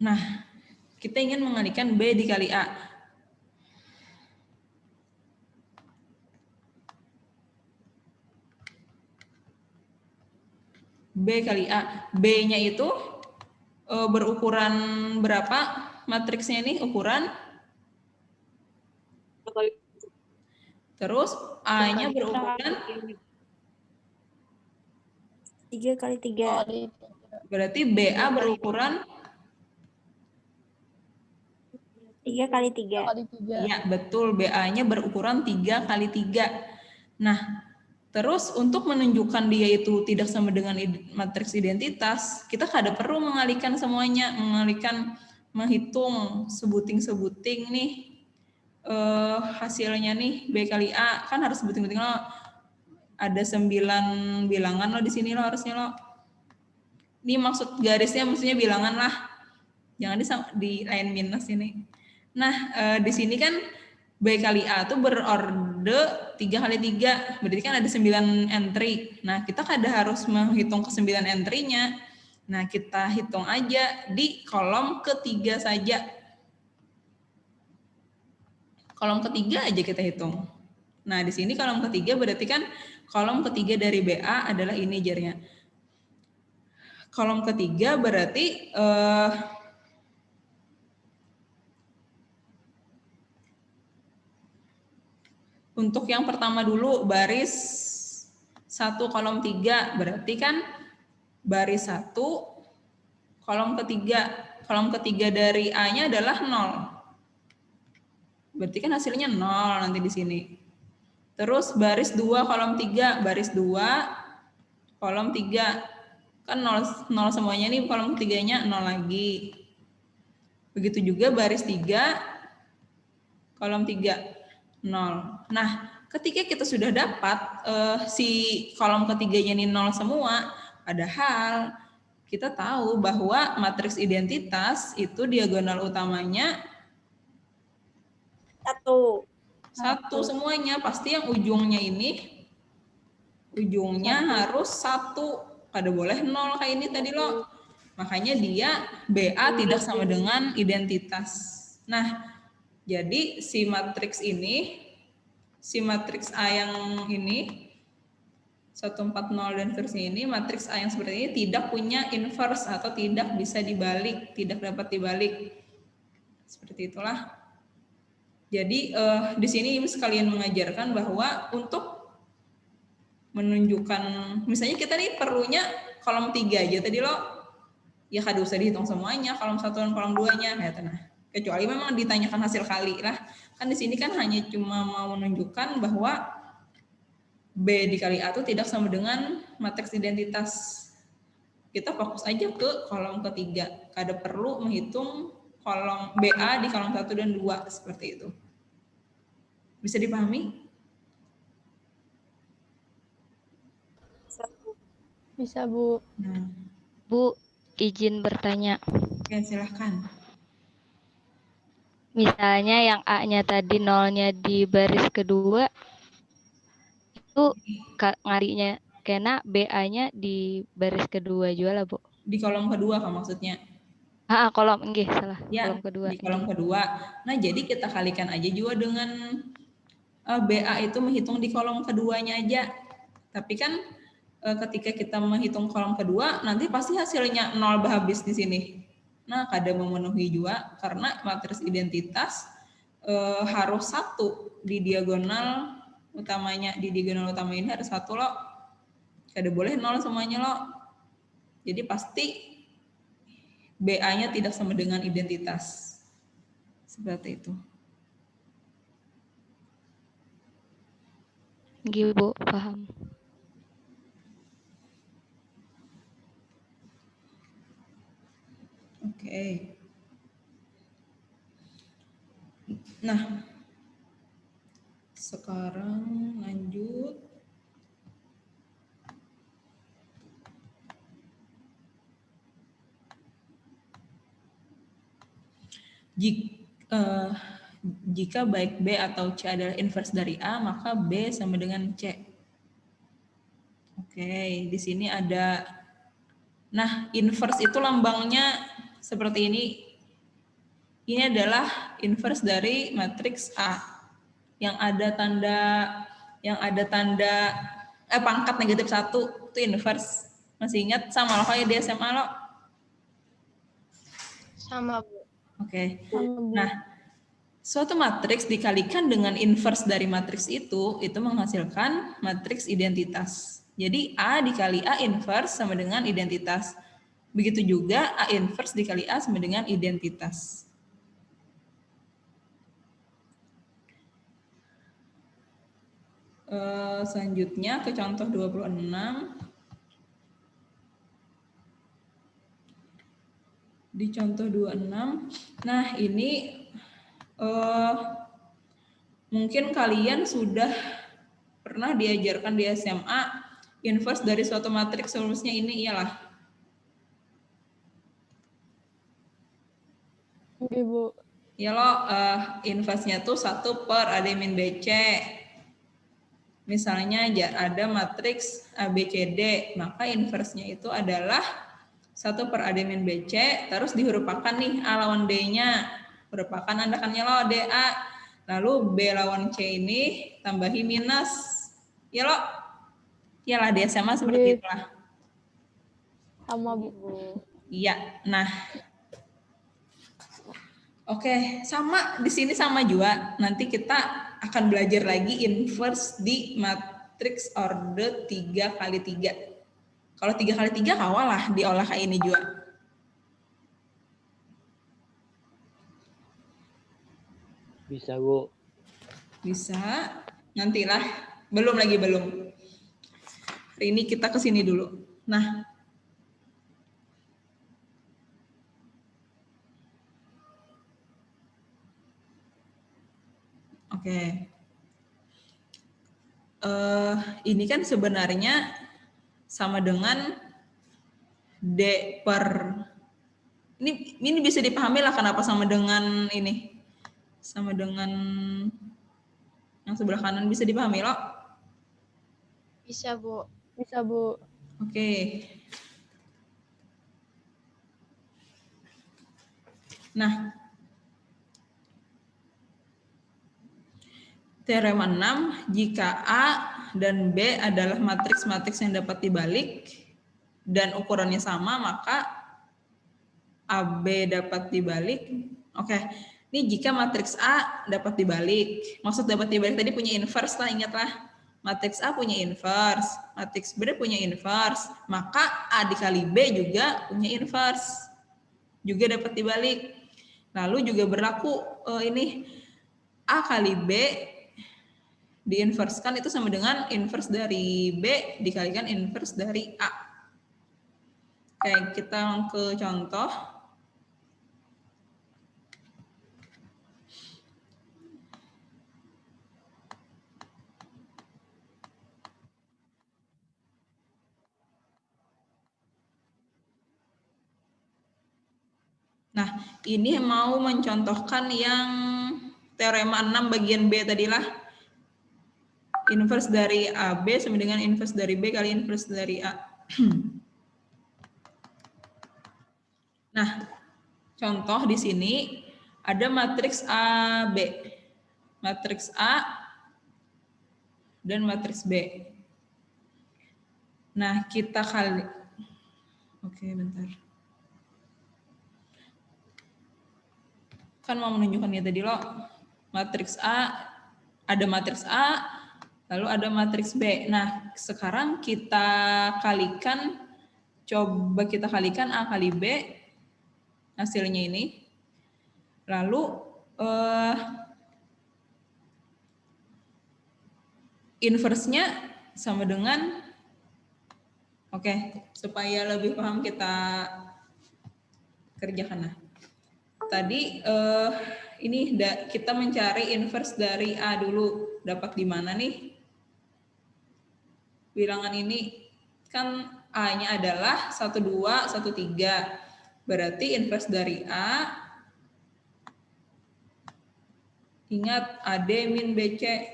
nah, kita ingin mengalihkan B dikali A. B kali A. B-nya itu berukuran berapa matriksnya ini? Ukuran. Terus A-nya berukuran 3 kali 3. Berarti BA berukuran 3 kali 3. Ya, betul. BA-nya berukuran 3 kali 3. Nah, terus untuk menunjukkan dia itu tidak sama dengan matriks identitas, kita kada perlu mengalihkan semuanya, menghitung sebuting-sebuting nih hasilnya nih B kali A, kan harus sebuting-sebuting lo. Ada 9 bilangan lo di sini lo harusnya lo. Ini maksud garisnya maksudnya bilangan lah. Jangan di line minus ini. Nah, di sini kan B kali A itu berorde 3 kali 3. Berarti kan ada 9 entry. Nah, kita kada harus menghitung ke 9 entry-nya. Nah, kita hitung aja di kolom ketiga saja. Kolom ketiga aja kita hitung. Nah, di sini kolom ketiga berarti kan kolom ketiga dari BA adalah ini jarnya. Kolom ketiga berarti untuk yang pertama dulu baris 1 kolom 3 berarti kan baris 1 kolom ketiga dari A-nya adalah 0. Berarti kan hasilnya 0 nanti di sini. Terus baris 2 kolom 3, baris 2 kolom 3. Kan 0 semuanya nih, kolom ketiganya 0 lagi. Begitu juga baris 3 kolom 3 0. Nah, ketika kita sudah dapat si kolom ketiganya ini 0 semua, padahal kita tahu bahwa matriks identitas itu diagonal utamanya 1 semuanya. Pasti yang ujungnya ini, ujungnya harus 1. Kada boleh 0 kayak ini tadi lo. Makanya dia BA tidak sama dengan identitas. Nah, jadi si matriks ini, si matriks A yang ini 140 dan seterusnya ini, matriks A yang seperti ini tidak punya inverse atau tidak bisa dibalik, tidak dapat dibalik. Seperti itulah. Jadi di sini sekalian mengajarkan bahwa untuk menunjukkan, misalnya kita nih perlunya kolom 3 aja tadi lo, ya kada usah dihitung semuanya, kolom 1 dan kolom 2-nya. Nah, kecuali memang ditanyakan hasil kali lah. Kan di sini kan hanya cuma mau menunjukkan bahwa B dikali A itu tidak sama dengan matriks identitas. Kita fokus aja ke kolom ketiga. Kada perlu menghitung kolom BA di kolom 1 dan 2 seperti itu. Bisa dipahami? Bisa, Bu. Nah, Bu, izin bertanya. oke, silahkan. Misalnya yang A-nya tadi nolnya di baris kedua, itu ngarinya kena BA-nya di baris kedua juga lah, Bu. Di kolom kedua kan maksudnya? Kolom, enggih, salah. Ya, Kolom kedua. di kolom enggih. kedua. Nah, jadi kita kalikan aja juga dengan BA itu menghitung di kolom keduanya aja. Tapi kan ketika kita menghitung kolom kedua, nanti pasti hasilnya 0 habis di sini. Nah, kada memenuhi juga karena matriks identitas harus 1 di diagonal utamanya. Di diagonal utama ini harus 1 loh. Kada boleh 0 semuanya loh. Jadi pasti BA-nya tidak sama dengan identitas. Seperti itu. Enggih, Bu, paham. Oke. Nah, sekarang lanjut. Jika baik B atau C adalah inverse dari A, maka B sama dengan C. Oke, di sini ada. Nah, inverse itu lambangnya seperti ini. Ini adalah inverse dari matriks A yang ada tanda pangkat negatif 1 itu inverse. Masih ingat sama lo kayak di SMA lo? Sama, Bu. Oke. Sama, Bu. Nah, suatu matriks dikalikan dengan inverse dari matriks itu menghasilkan matriks identitas. Jadi A dikali A inverse sama dengan identitas. Begitu juga A inverse dikali A sama dengan identitas. Selanjutnya ke contoh 26. Di contoh 26, nah ini mungkin kalian sudah pernah diajarkan di SMA inverse dari suatu matriks, rumusnya ini ialah. Oke, Bu. Ya lo, inverse-nya tuh 1 per A D min BC. Misalnya ada matriks ABCD, maka inverse-nya itu adalah 1 per A D min BC, terus dihurufakan nih A lawan D-nya. Hurufakan andakannya lo DA. Lalu B lawan C ini tambahi minus. Ya lo? Iyalah di SMA seperti itulah. Sama, Bu. Iya. Nah. Oke, sama di sini sama juga. Nanti kita akan belajar lagi inverse di matriks order 3 kali 3. Kalau 3 kali 3 kawal lah diolah kayak ini juga. Bisa, Bu. Bisa. Nantilah. Belum. Hari ini kita ke sini dulu. Nah. Oke. Ini kan sebenarnya sama dengan D per. Ini bisa dipahami lah kenapa sama dengan ini. Sama dengan yang sebelah kanan bisa dipahami loh? Bisa, Bu. Bisa, Bu. Oke. Nah, teorema 6, jika A dan B adalah matriks-matriks yang dapat dibalik dan ukurannya sama, maka AB dapat dibalik. Oke, ini jika matriks A dapat dibalik. Maksud dapat dibalik tadi punya inverse lah, ingatlah. Matriks A punya inverse, matriks B punya inverse, maka A dikali B juga punya inverse. Juga dapat dibalik. Lalu juga berlaku ini A kali B diinverskan itu sama dengan inverse dari B dikalikan inverse dari A. Oke, kita ke contoh. Nah, Nah, ini mau mencontohkan yang teorema 6 bagian B tadilah. Inverse dari AB sama dengan inverse dari B kali inverse dari A. Nah, contoh di sini ada matriks AB. Matriks A dan matriks B. Nah, kita kali... Oke, bentar. Kan mau menunjukkan ya tadi lo, matriks A, ada matriks A, lalu ada matriks B. Nah, sekarang kita kalikan, coba kita kalikan A kali B, hasilnya ini. Lalu, inverse-nya sama dengan, oke, supaya lebih paham kita kerjakan. Nah, tadi ini kita mencari inverse dari A dulu. Dapat di mana nih? Bilangan ini kan A-nya adalah 1, 2, 1, 3. Berarti inverse dari A, ingat AD min BC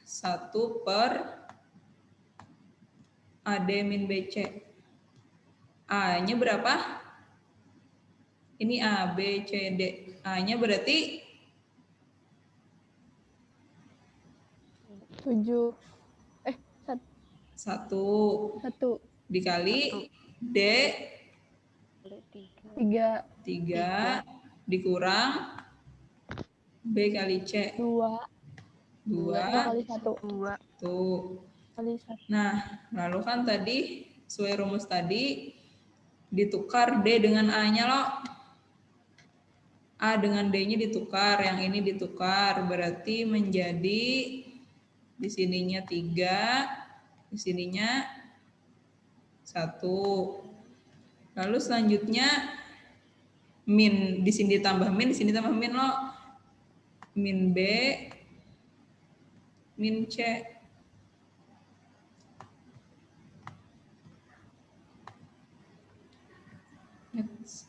1 per AD min BC. A-nya berapa? Ini A, B, C, D. A-nya berarti 7. 1 dikali D 3. 3 dikurang B kali C 2 kali 1. Tuh. Kali 1. Nah, lalu kan tadi sesuai rumus tadi ditukar D dengan A-nya loh. A dengan D-nya ditukar, yang ini ditukar, berarti menjadi di sininya 3, di sininya 1. Lalu selanjutnya min, di sini ditambah min, di sini tambah min loh. Min B, min C. Next.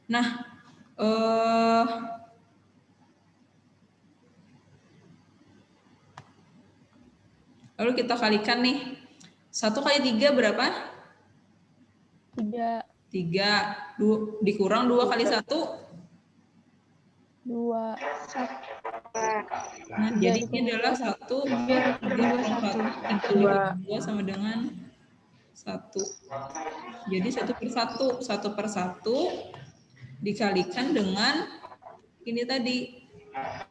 Nah, lalu kita kalikan nih. 1 kali 3 berapa? 3. 3. Dikurang 2 kali 1? 2. Nah, jadi ini adalah 1, 2 sama dengan 1. Jadi 1 per 1. 1 per 1 dikalikan dengan ini tadi.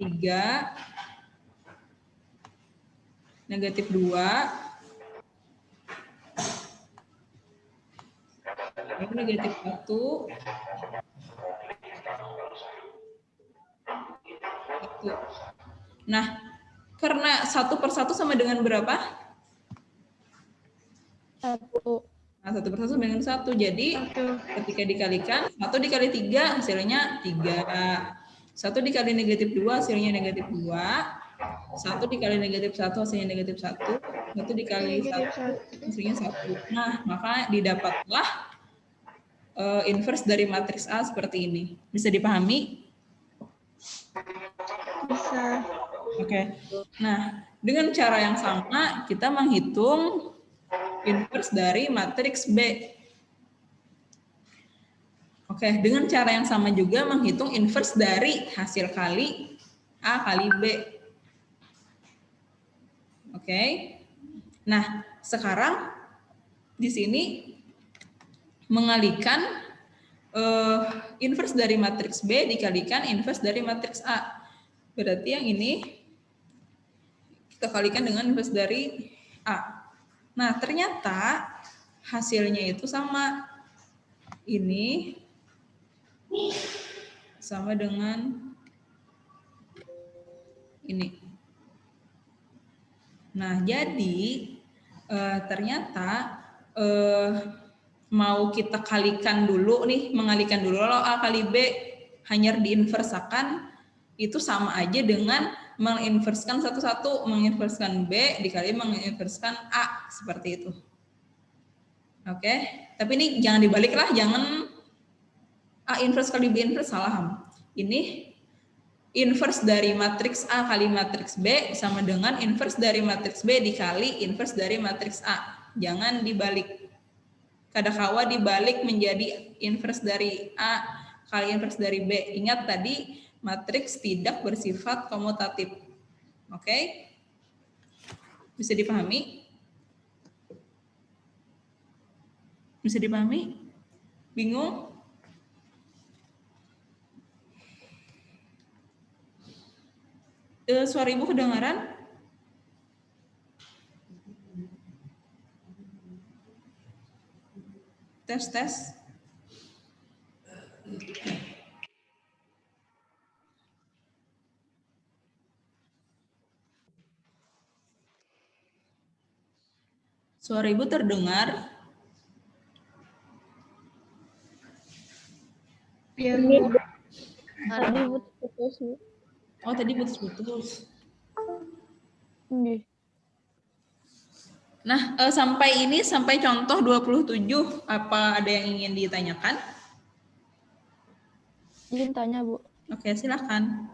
3 negatif 2 lalu negatif 1. Nah, karena 1 per 1 sama dengan berapa? 1. Nah, 1 per 1 sama dengan 1. Jadi, ketika dikalikan, 1 dikali 3 hasilnya 3. 1 dikali negatif 2 hasilnya negatif 2. 1 dikali negatif 1 hasilnya negatif 1. 1 dikali 1 hasilnya 1. Nah, maka didapatlah inverse dari matriks A seperti ini. Bisa dipahami? Bisa. Oke. Nah, dengan cara yang sama kita menghitung inverse dari matriks B. Oke, dengan cara yang sama juga menghitung inverse dari hasil kali A kali B. Oke. Nah, sekarang di sini mengalikan inverse dari matriks B dikalikan inverse dari matriks A. Berarti yang ini kita kalikan dengan inverse dari A. Nah, ternyata hasilnya itu sama. Ini sama dengan ini. Nah, jadi ternyata mau kita kalikan dulu nih, mengalikan dulu loh A kali B, hanya diinversakan itu sama aja dengan menginverskan satu-satu, menginverskan B dikali menginverskan A, seperti itu. Oke, tapi ini jangan dibalik lah, jangan A inverse kali B inverse, salah. Ini inverse dari matriks A kali matriks B sama dengan inverse dari matriks B dikali inverse dari matriks A. Jangan dibalik. Kadangkala dibalik menjadi inverse dari A kali inverse dari B. Ingat tadi matriks tidak bersifat komutatif. Oke? Bisa dipahami? Bisa dipahami? Bingung? Suara ibu kedengaran? Tes. Suara ibu terdengar? Iya. Tadi putus, Bu. Oh, tadi putus-putus. Nggih. Nah, sampai contoh 27, apa ada yang ingin ditanyakan? Izin tanya, Bu. Oke, silakan.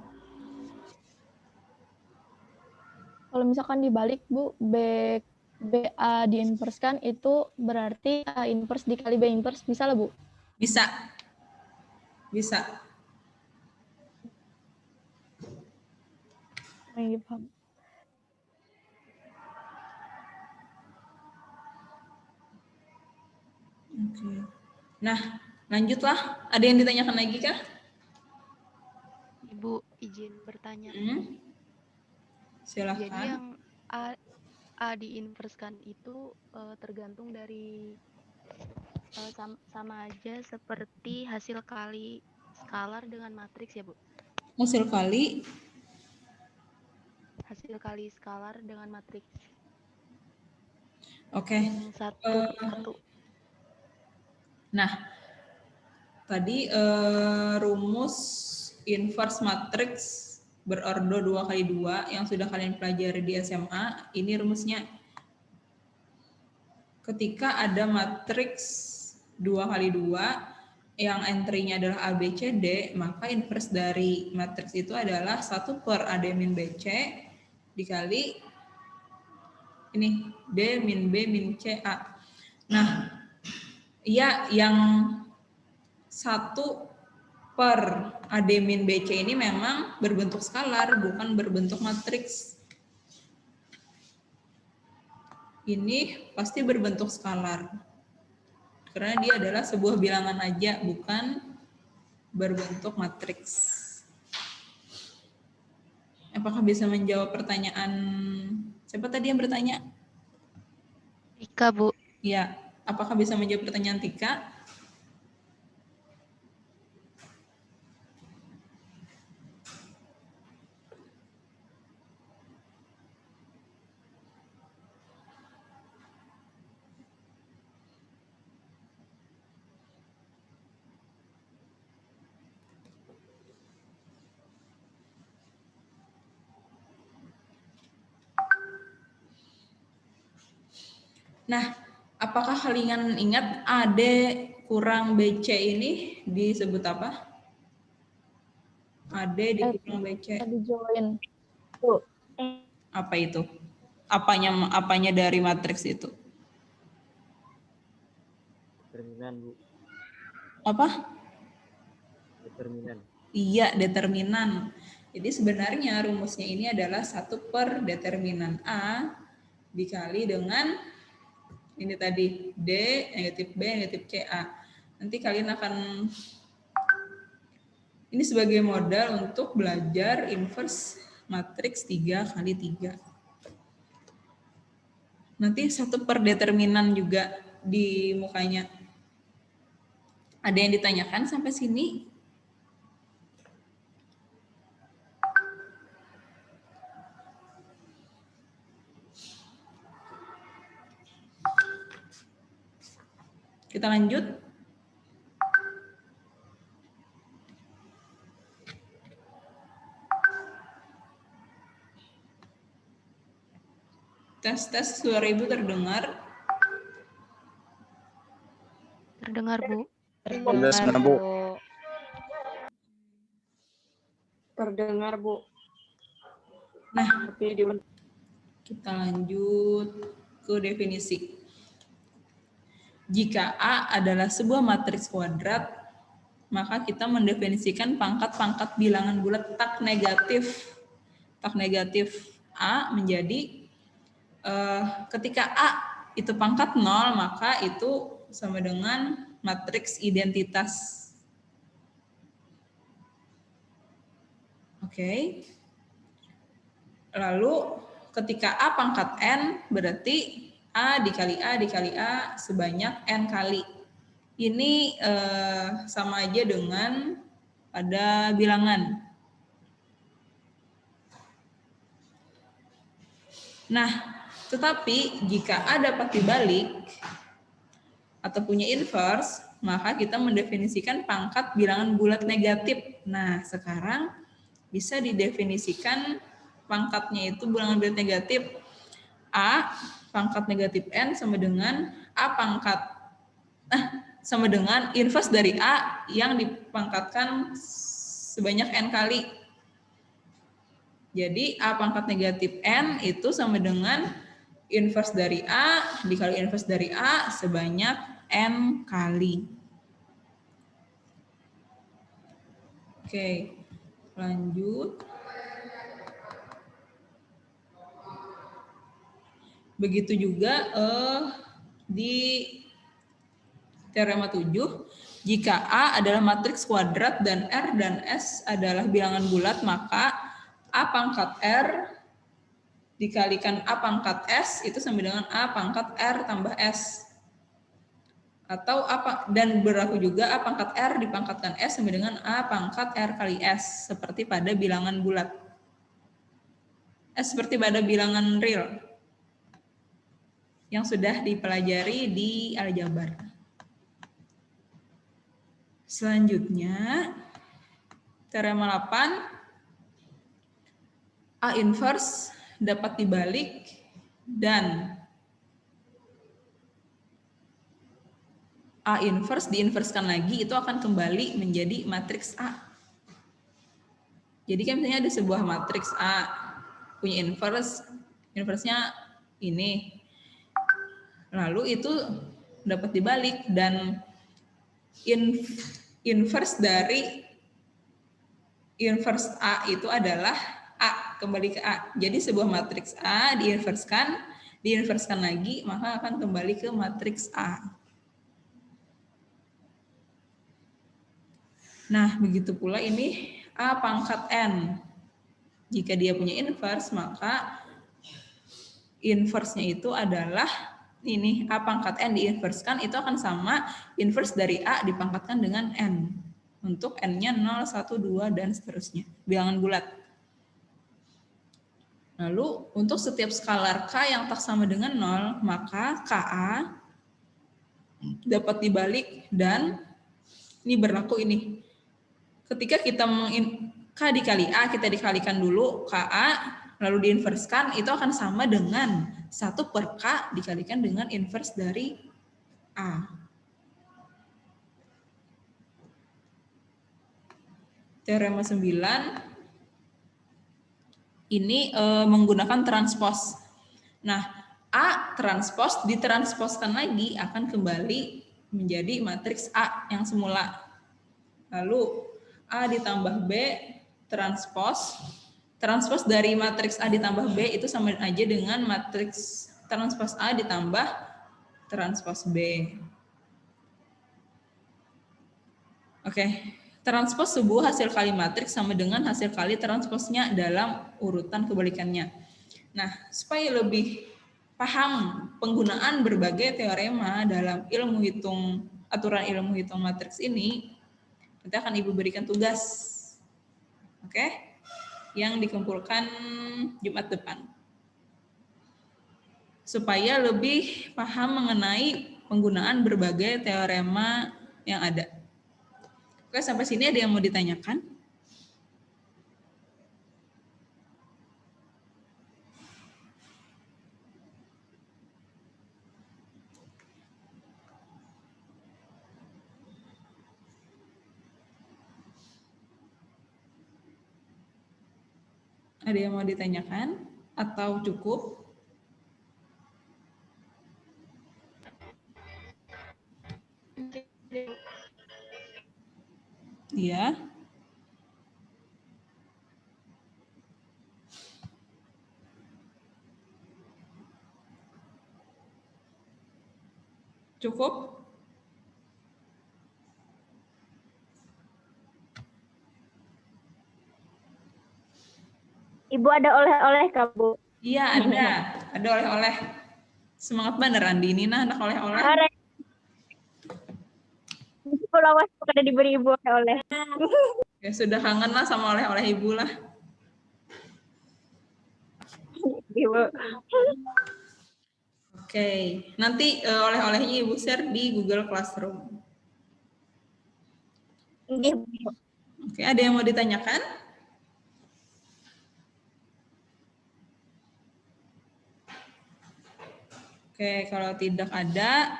Kalau misalkan dibalik, Bu, BA diinverskan itu berarti A inverse dikali B inverse, bisa lah, Bu? Bisa. Yang dipaham. Oke. Nah, lanjutlah. Ada yang ditanyakan lagi kah? Ibu izin bertanya. Silakan. Jadi yang A diinverskan itu tergantung dari sama aja seperti hasil kali skalar dengan matriks ya, Bu? Hasil kali skalar dengan matriks. Oke. Satu. Nah, tadi rumus inverse matriks berordo 2x2 yang sudah kalian pelajari di SMA, ini rumusnya. Ketika ada matriks 2x2 yang entry-nya adalah A, B, C, D, maka inverse dari matriks itu adalah 1 per A, D, min, B, C dikali ini D, min, B, min, C, A. Nah, ya yang 1 per A, D, min, B, C ini memang berbentuk skalar, bukan berbentuk matriks. Ini pasti berbentuk skalar. Karena dia adalah sebuah bilangan aja, bukan berbentuk matriks. Apakah bisa menjawab pertanyaan? Siapa tadi yang bertanya? Tika, Bu. Ya, apakah bisa menjawab pertanyaan Tika? Nah, apakah kalian ingat AD kurang BC ini disebut apa? AD dikurang BC. Dijoin. Apa itu? Apanya dari matriks itu? Determinan, Bu. Apa? Determinan. Iya, determinan. Jadi sebenarnya rumusnya ini adalah 1 per determinan A dikali dengan ini tadi D, negatif B, negatif C, A. Nanti kalian akan, ini sebagai modal untuk belajar inverse matriks 3x3. Nanti 1 per determinan juga di mukanya. Ada yang ditanyakan sampai sini? Kita lanjut. Tes suara Ibu terdengar? Terdengar, Bu. Terdengar, Bu. Terdengar, Bu. Nah, Tapi di kita lanjut ke definisi. Jika A adalah sebuah matriks kuadrat, maka kita mendefinisikan pangkat-pangkat bilangan bulat tak negatif. Tak negatif A menjadi ketika A itu pangkat 0, maka itu sama dengan matriks identitas. Oke. Lalu ketika A pangkat N, berarti A dikali A dikali A sebanyak N kali. Ini sama aja dengan pada bilangan. Nah, tetapi jika A dapat dibalik atau punya inverse, maka kita mendefinisikan pangkat bilangan bulat negatif. Nah, sekarang bisa didefinisikan pangkatnya itu bilangan bulat negatif. A pangkat negatif N sama dengan A pangkat sama dengan inverse dari A yang dipangkatkan sebanyak N kali. Jadi A pangkat negatif N itu sama dengan inverse dari A dikali inverse dari A sebanyak N kali. Oke, lanjut. Begitu juga di teorema 7, jika A adalah matriks kuadrat dan R dan S adalah bilangan bulat, maka A pangkat R dikalikan A pangkat S itu sama dengan A pangkat R tambah S. Atau dan berlaku juga A pangkat R dipangkatkan S sama dengan A pangkat R kali S, seperti pada bilangan bulat. Seperti pada bilangan real yang sudah dipelajari di aljabar. Selanjutnya, teorema 8, A inverse dapat dibalik dan A inverse diinverskan lagi itu akan kembali menjadi matriks A. Jadi kan misalnya ada sebuah matriks A punya inverse-nya ini. Lalu itu dapat dibalik dan inverse dari inverse A itu adalah A, kembali ke A. Jadi sebuah matriks A diinverskan lagi, maka akan kembali ke matriks A. Nah, begitu pula ini A pangkat N. Jika dia punya inverse, maka inverse-nya itu adalah ini A pangkat N diinverskan, itu akan sama inverse dari A dipangkatkan dengan N. Untuk N-nya 0, 1, 2, dan seterusnya. Bilangan bulat. Lalu untuk setiap skalar K yang tak sama dengan 0, maka KA dapat dibalik dan ini berlaku ini. Ketika kita K dikali A, kita dikalikan dulu KA, lalu diinverskan, itu akan sama dengan 1 per K dikalikan dengan inverse dari A. Teorema 9 ini menggunakan transpos. Nah, A transpos ditransposkan lagi akan kembali menjadi matriks A yang semula. Lalu A ditambah B transpos dari matriks A ditambah B itu sama aja dengan matriks transpos A ditambah transpos B. Oke. Transpos sebuah hasil kali matriks sama dengan hasil kali transposnya dalam urutan kebalikannya. Nah, supaya lebih paham penggunaan berbagai teorema dalam aturan ilmu hitung matriks ini, nanti akan Ibu berikan tugas. Oke? Yang dikumpulkan Jumat depan. Supaya lebih paham mengenai penggunaan berbagai teorema yang ada. Oke, sampai sini ada yang mau ditanyakan? Ada yang mau ditanyakan atau cukup? Iya. Cukup? Ibu ada oleh-oleh Kak, Bu. Iya, ada oleh-oleh. Semangat bener Andi, Nina anak oleh-oleh. Ada. Kalau awas pada diberi ibu oleh-oleh. Ya sudah kangen lah sama oleh-oleh ibu lah. Ibu. Oke, nanti oleh-olehnya ibu share di Google Classroom. Nggih, Bu. Oke, ada yang mau ditanyakan? Oke, kalau tidak ada,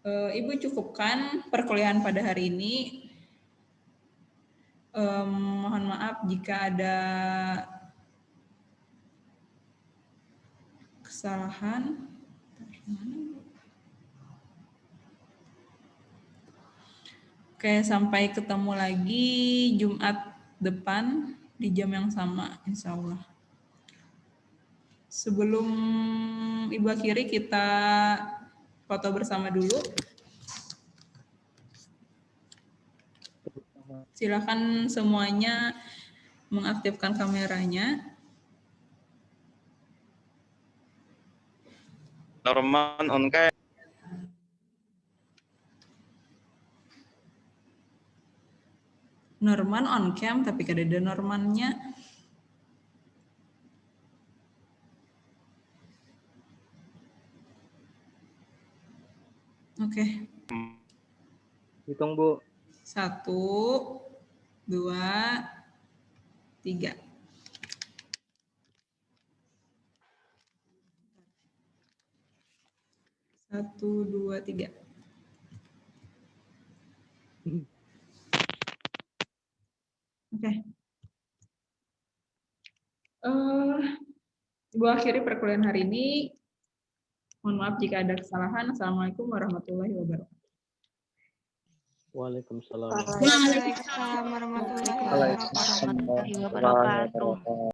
Ibu cukupkan perkuliahan pada hari ini. Mohon maaf jika ada kesalahan. Oke, sampai ketemu lagi Jumat depan di jam yang sama, insya Allah. Sebelum Ibu akhiri, kita foto bersama dulu. Silakan semuanya mengaktifkan kameranya. Norman on cam. Norman on cam, tapi kada ada Normannya. Oke. Hitung, Bu. 1, 2, 3. Satu, dua, tiga. Oke. Ibu akhiri perkuliahan hari ini. Mohon maaf jika ada kesalahan. Assalamualaikum warahmatullahi wabarakatuh. Waalaikumsalam. Waalaikumsalam warahmatullahi wabarakatuh. Warahmatullahi wabarakatuh.